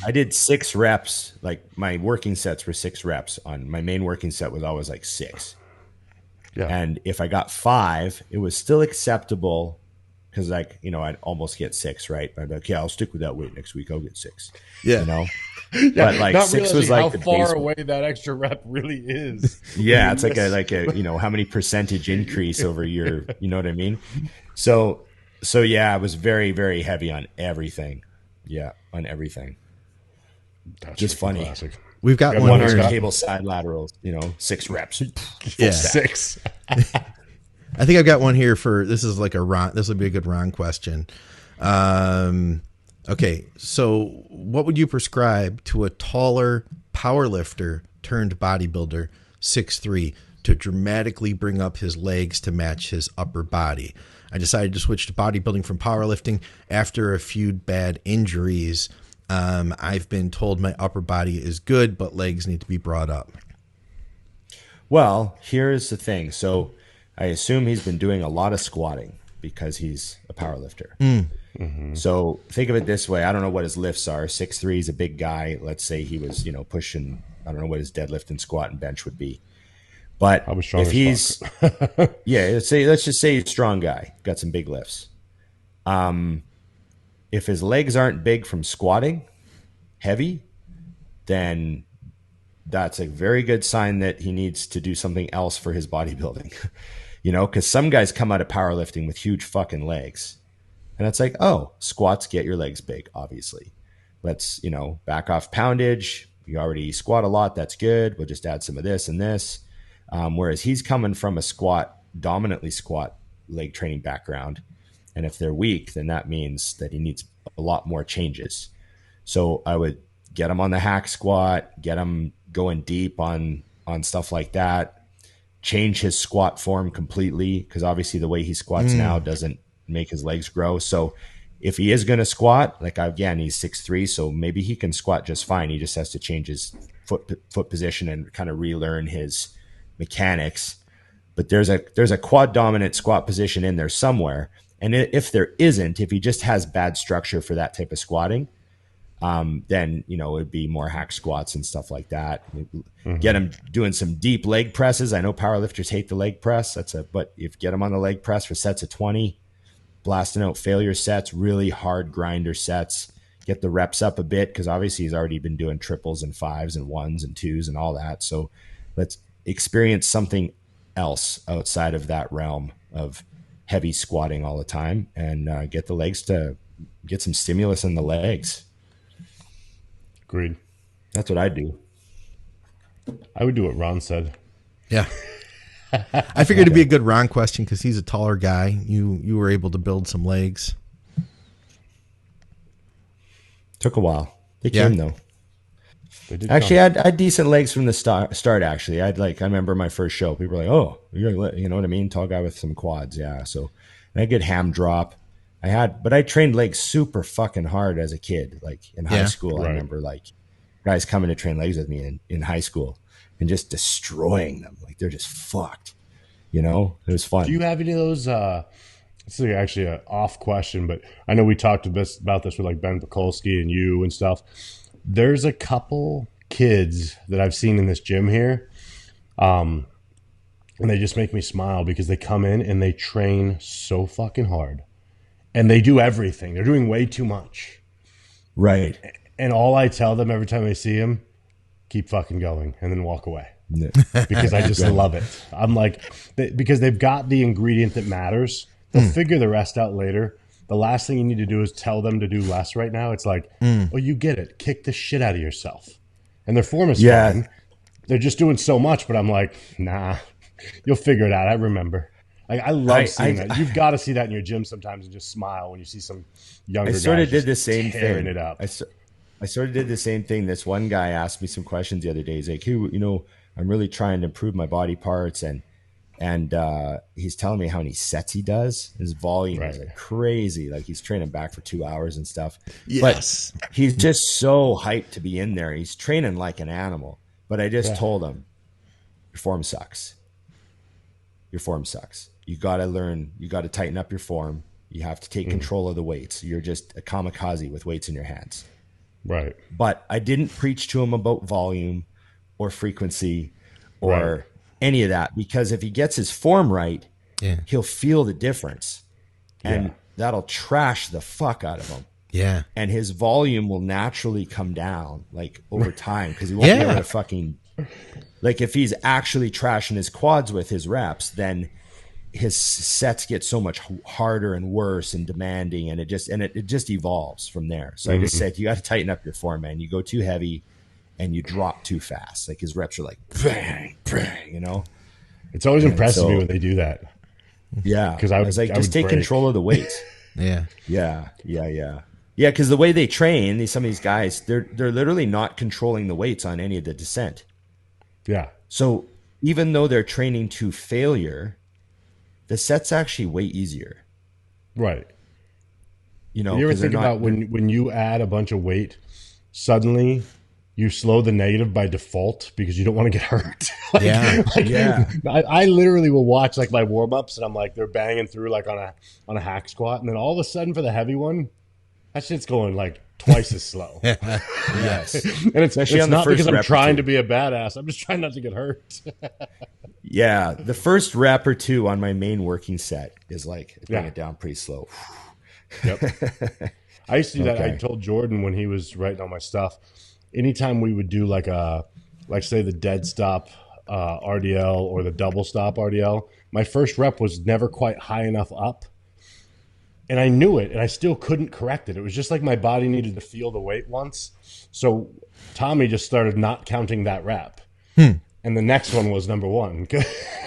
I did 6 reps. Like my working sets were 6 reps. On my main working set was always like 6. Yeah. And if I got 5, it was still acceptable because, like, you know, I'd almost get 6, right? I'd be like, yeah, I'll stick with that weight next week. I'll get 6. Yeah. You know? Yeah, but like 6 was like how far away that extra rep really is. Yeah, it's like a you know, how many percentage increase over your, you know what I mean? So yeah, I was very, very heavy on everything. Yeah, on everything. That's just funny. Classic. We've got one here. Cable side laterals, you know, 6 reps. Yeah. 6. I think I've got one here for, this is like a Ron, this will be a good Ron question. Okay, so what would you prescribe to a taller powerlifter turned bodybuilder, 6'3", to dramatically bring up his legs to match his upper body? I decided to switch to bodybuilding from powerlifting after a few bad injuries. I've been told my upper body is good, but legs need to be brought up. Well, here's the thing. So I assume he's been doing a lot of squatting because he's a powerlifter. Mm-hmm. So think of it this way. I don't know what his lifts are. 6'3" is a big guy. Let's say he was, you know, pushing, I don't know what his deadlift and squat and bench would be. But if he's, yeah, let's just say he's a strong guy, got some big lifts. If his legs aren't big from squatting heavy, then that's a very good sign that he needs to do something else for his bodybuilding. You know, because some guys come out of powerlifting with huge fucking legs. And it's like, oh, squats get your legs big, obviously. Let's, you know, back off poundage. You already squat a lot. That's good. We'll just add some of this and this. Whereas he's coming from a dominantly squat leg training background. And if they're weak, then that means that he needs a lot more changes. So I would get him on the hack squat, get him going deep on stuff like that, change his squat form completely, because obviously the way he squats now doesn't make his legs grow. So if he is going to squat, like again, he's 6'3", so maybe he can squat just fine. He just has to change his foot position and kind of relearn his mechanics. But there's a quad dominant squat position in there somewhere. And if there isn't, if he just has bad structure for that type of squatting, then, you know, it'd be more hack squats and stuff like that. Mm-hmm. Get him doing some deep leg presses. I know powerlifters hate the leg press. But if get him on the leg press for sets of 20, blasting out failure sets, really hard grinder sets, get the reps up a bit, because obviously he's already been doing triples and 5s and 1s and 2s and all that. So let's experience something else outside of that realm of heavy squatting all the time, and get the legs to get some stimulus in the legs. Agreed. That's what I do. I would do what Ron said. Yeah. I figured it'd be a good Ron question because he's a taller guy. You were able to build some legs. Took a while. They came though. Actually, I had decent legs from the start. Actually, I remember my first show. People were like, "Oh, you know what I mean? Tall guy with some quads." Yeah. So, and I get ham drop. But I trained legs super fucking hard as a kid. Like in high school, right. I remember like guys coming to train legs with me in high school and just destroying them. Like they're just fucked. You know, it was fun. Do you have any of those? This is actually an off question, but I know we talked about this with like Ben Pekulski and you and stuff. There's a couple kids that I've seen in this gym here, and they just make me smile because they come in and they train so fucking hard, and they do everything. They're doing way too much, right? And all I tell them every time I see them, keep fucking going, and then walk away because I just love it. I'm like, because they've got the ingredient that matters. They'll figure the rest out later. The last thing you need to do is tell them to do less right now. It's like, oh, you get it. Kick the shit out of yourself. And their form is fine. They're just doing so much, but I'm like, nah, you'll figure it out. I remember. Like, I love seeing that. You've got to see that in your gym sometimes and just smile when you see some younger guys. I sort of did the same thing. It up. I sort of did the same thing. This one guy asked me some questions the other day. He's like, hey, you know, I'm really trying to improve my body parts, and he's telling me how many sets he does. His volume is like crazy. Like he's training back for 2 hours and stuff. Yes. But he's just so hyped to be in there. He's training like an animal. But I just told him, your form sucks. Your form sucks. You got to learn. You got to tighten up your form. You have to take control of the weights. You're just a kamikaze with weights in your hands. Right. But I didn't preach to him about volume or frequency or any of that, because if he gets his form right, he'll feel the difference. And that'll trash the fuck out of him. Yeah. And his volume will naturally come down like over time, because he won't be able to fucking, like, if he's actually trashing his quads with his reps, then his sets get so much harder and worse and demanding, and it just evolves from there. So I just said, you got to tighten up your form, man. You go too heavy and you drop too fast. Like, his reps are like bang, bang, you know. It's always impressive me when they do that. Yeah, because I was like, just take control of the weights. Yeah. Because the way they train, some of these guys, they're literally not controlling the weights on any of the descent. Yeah. So even though they're training to failure, the set's actually way easier. Right. You know, you ever think about when you add a bunch of weight, suddenly you slow the negative by default because you don't want to get hurt. I literally will watch like my warm-ups, and I'm like, they're banging through like on a hack squat, and then all of a sudden for the heavy one, that shit's going like twice as slow. Yes. And it's not because I'm trying to be a badass. I'm just trying not to get hurt. Yeah. The first rep or two on my main working set is like, bring it down pretty slow. Yep. I used to do that. I told Jordan when he was writing all my stuff, anytime we would do like say the dead stop RDL or the double stop RDL, my first rep was never quite high enough up. And I knew it, and I still couldn't correct it. It was just like my body needed to feel the weight once. So Tommy just started not counting that rep. And the next one was number one.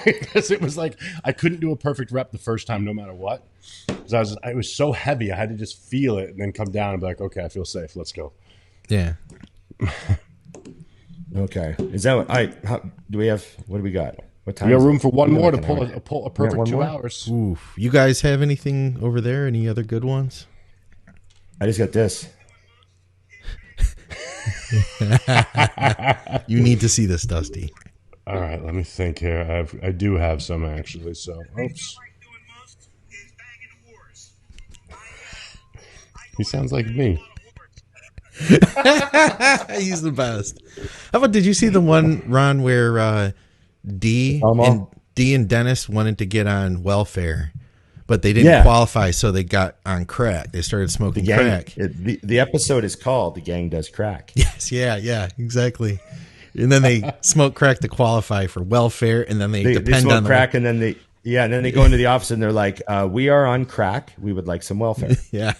Because it was like I couldn't do a perfect rep the first time no matter what. Because it was so heavy, I had to just feel it and then come down and be like, okay, I feel safe. Let's go. Yeah. Okay. Is that what do we have? What do we got? What time? We got room for one more to pull a perfect 2 hours. Oof. You guys have anything over there? Any other good ones? I just got this. You need to see this, Dusty. All right, let me think here. I do have some actually. So, oops. He sounds like me. He's the best. How about, did you see the one, Ron, where D and Dennis wanted to get on welfare, but they didn't qualify, so they got on crack. They started smoking crack. The episode is called "The Gang Does Crack." Yes, yeah, exactly. And then they smoke crack to qualify for welfare, and then they depend smoke on crack, and then they go into the office and they're like, "We are on crack. We would like some welfare." Yeah.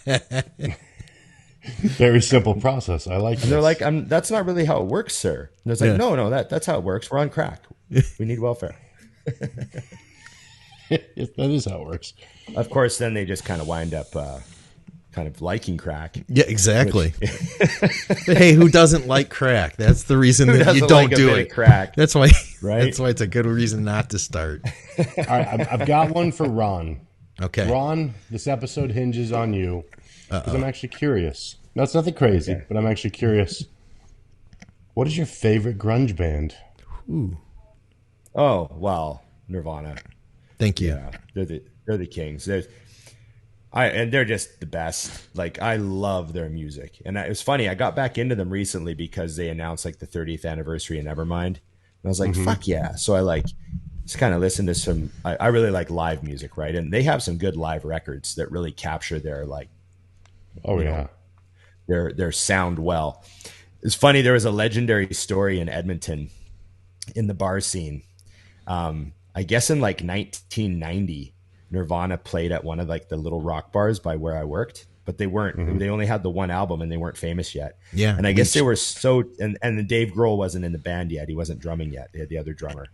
Very simple process. I like it. And they're like, "That's not really how it works, sir." And it's like, "No, that's how it works. We're on crack. We need welfare." That is how it works. Of course, then they just kind of wind up kind of liking crack. Yeah, exactly. Hey, who doesn't like crack? That's the reason that you don't do it. Crack. That's why. Right? That's why it's a good reason not to start. All right, I've got one for Ron. Okay, Ron, this episode hinges on you because I'm actually curious. No, it's nothing crazy, but I'm actually curious. What is your favorite grunge band? Ooh. Oh, well, Nirvana. Thank you. Yeah, they're the kings. And they're just the best. Like, I love their music. And it was funny, I got back into them recently because they announced like the 30th anniversary of Nevermind. And I was like, fuck yeah. So I just kind of listened to some, I really like live music, right? And they have some good live records that really capture their their sound well. It's funny, there was a legendary story in Edmonton in the bar scene. I guess in like 1990, Nirvana played at one of like the little rock bars by where I worked, but they weren't, they only had the one album and they weren't famous yet. Yeah. And I guess they were and Dave Grohl wasn't in the band yet. He wasn't drumming yet. They had the other drummer.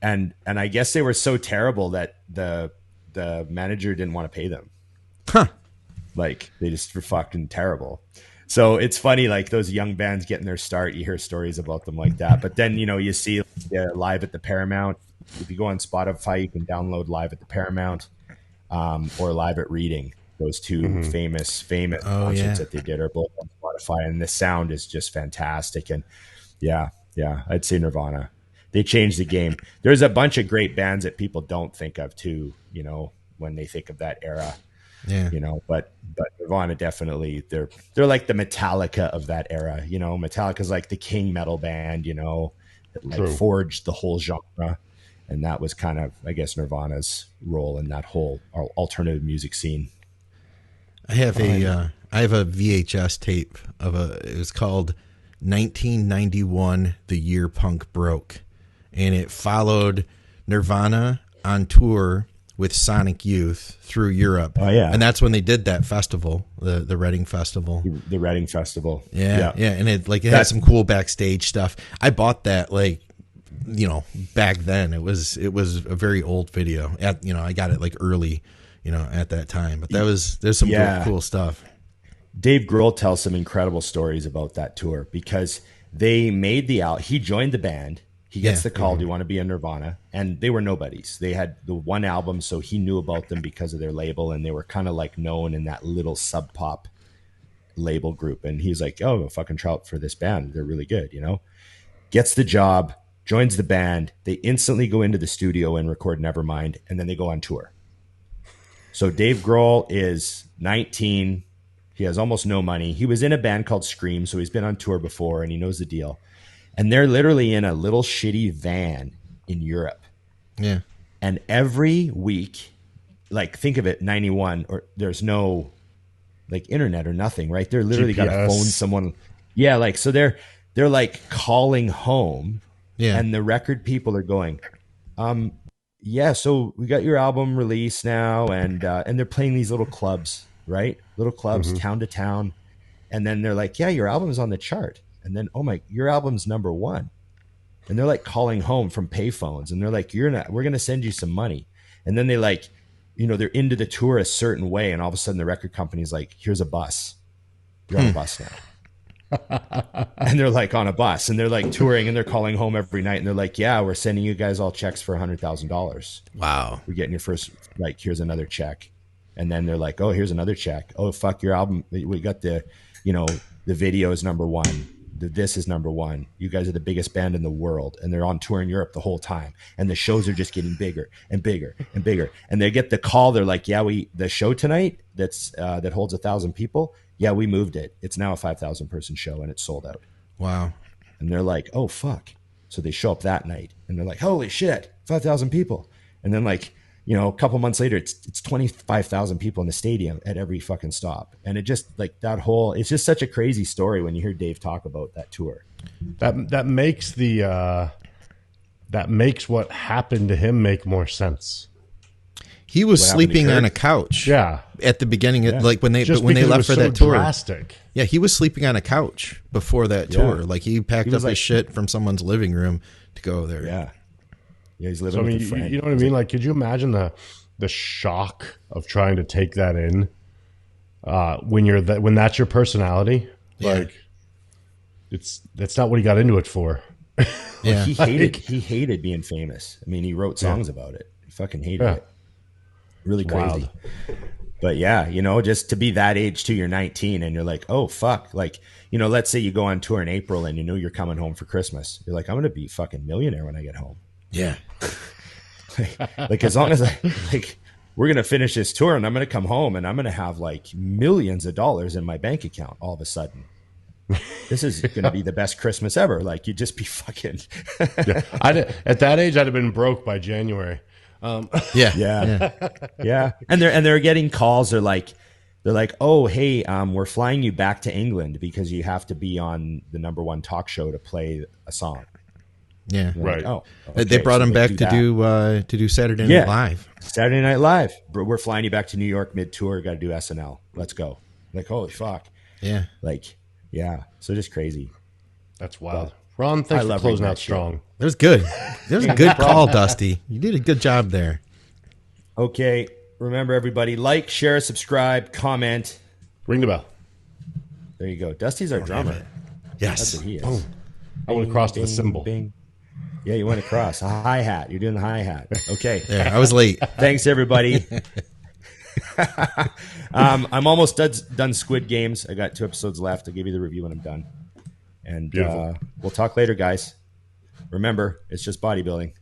And I guess they were so terrible that the manager didn't want to pay them. Huh. Like, they just were fucking terrible. So it's funny, like those young bands getting their start, you hear stories about them like that. But then, you see Live at the Paramount. If you go on Spotify, you can download Live at the Paramount or Live at Reading. Those two famous concerts that they did are both on Spotify. And the sound is just fantastic. And yeah, I'd say Nirvana. They changed the game. There's a bunch of great bands that people don't think of too, when they think of that era. Yeah. You know, but Nirvana definitely, they're like the Metallica of that era. You know, Metallica's like the king metal band, you know, that like forged the whole genre. And that was kind of, I guess, Nirvana's role in that whole alternative music scene. I have a VHS tape of it was called 1991, The Year Punk Broke. And it followed Nirvana on tour with Sonic Youth through Europe. Oh, yeah. And that's when they did that festival, the Reading Festival. The Reading Festival. Yeah. And it had some cool backstage stuff. I bought that like, you know, back then. It was a very old video. I got it like early, you know, at that time. But there's some cool stuff. Dave Grohl tells some incredible stories about that tour because they made he joined the band. He gets the call, do you want to be in Nirvana? And they were nobodies. They had the one album, so he knew about them because of their label, and they were kind of like known in that little sub pop label group. And he's like, oh, go fucking try out for this band. They're really good, you know? Gets the job, joins the band. They instantly go into the studio and record Nevermind, and then they go on tour. So Dave Grohl is 19. He has almost no money. He was in a band called Scream, so he's been on tour before, and he knows the deal. And they're literally in a little shitty van in Europe. Yeah. And every week, like think of it, 91, or there's no like internet or nothing, right? They're literally got to phone someone. Yeah, like so they're like calling home. Yeah. And the record people are going, yeah, so we got your album released now, and they're playing these little clubs, right? Little clubs, town to town. And then they're like, yeah, your album's on the chart. And then, oh my, your album's #1. And they're like calling home from payphones. And they're like, we're going to send you some money. And then they like, you know, they're into the tour a certain way. And all of a sudden the record company's like, here's a bus. You're on a bus now. And they're like on a bus and they're like touring and they're calling home every night. And they're like, yeah, we're sending you guys all checks for $100,000. Wow. We're getting your first, like, here's another check. And then they're like, oh, here's another check. Oh, fuck, your album. We got the, you know, the video is #1. This is #1. You guys are the biggest band in the world, and they're on tour in Europe the whole time. And the shows are just getting bigger and bigger and bigger. And they get the call. They're like, yeah, the show tonight that holds 1,000 people. Yeah, we moved it. It's now a 5,000 person show and it's sold out. Wow. And they're like, oh, fuck. So they show up that night and they're like, holy shit, 5,000 people. And then like, you know, a couple months later, it's 25,000 people in the stadium at every fucking stop. And it just like it's just such a crazy story when you hear Dave talk about that tour. That makes what happened to him make more sense. He was sleeping on a couch. Yeah. At the beginning, like when they left for that tour. Drastic. Yeah, he was sleeping on a couch before that tour. Like he packed up his shit from someone's living room to go there. Yeah. Yeah, he's living with a friend. You know what I mean? Like, could you imagine the shock of trying to take that in when that's your personality? Yeah. Like, that's not what he got into it for. Yeah, he hated being famous. I mean, he wrote songs about it. He fucking hated it. Really crazy. Wild. But yeah, you know, just to be that age too, you're 19 and you're like, oh fuck. Like, you know, let's say you go on tour in April and you know you're coming home for Christmas. You're like, I'm gonna be fucking millionaire when I get home. Yeah. like as long as we're going to finish this tour and I'm going to come home and I'm going to have like millions of dollars in my bank account all of a sudden. This is going to be the best Christmas ever. Like you'd just be fucking. Yeah. At that age, I'd have been broke by January. Yeah. And they're getting calls. They're like, oh, hey, we're flying you back to England because you have to be on the #1 talk show to play a song. Yeah, right. Oh, okay. They brought him back to do Saturday Night Live. Saturday Night Live. We're flying you back to New York mid-tour. Got to do SNL. Let's go. Like, holy fuck. Yeah. Like, yeah. So just crazy. That's wild. Ron, thanks for closing out strong. That was good. That was a good call, Dusty. You did a good job there. Okay. Remember, everybody, like, share, subscribe, comment. Ring the bell. There you go. Dusty's our drummer. Yes. That's what he is. Oh. I went across to the cymbal. Bing. Yeah, you went across. A hi-hat. You're doing the hi-hat. Okay. Yeah, I was late. Thanks, everybody. I'm almost done Squid Games. I got 2 episodes left. I'll give you the review when I'm done. And we'll talk later, guys. Remember, it's just bodybuilding.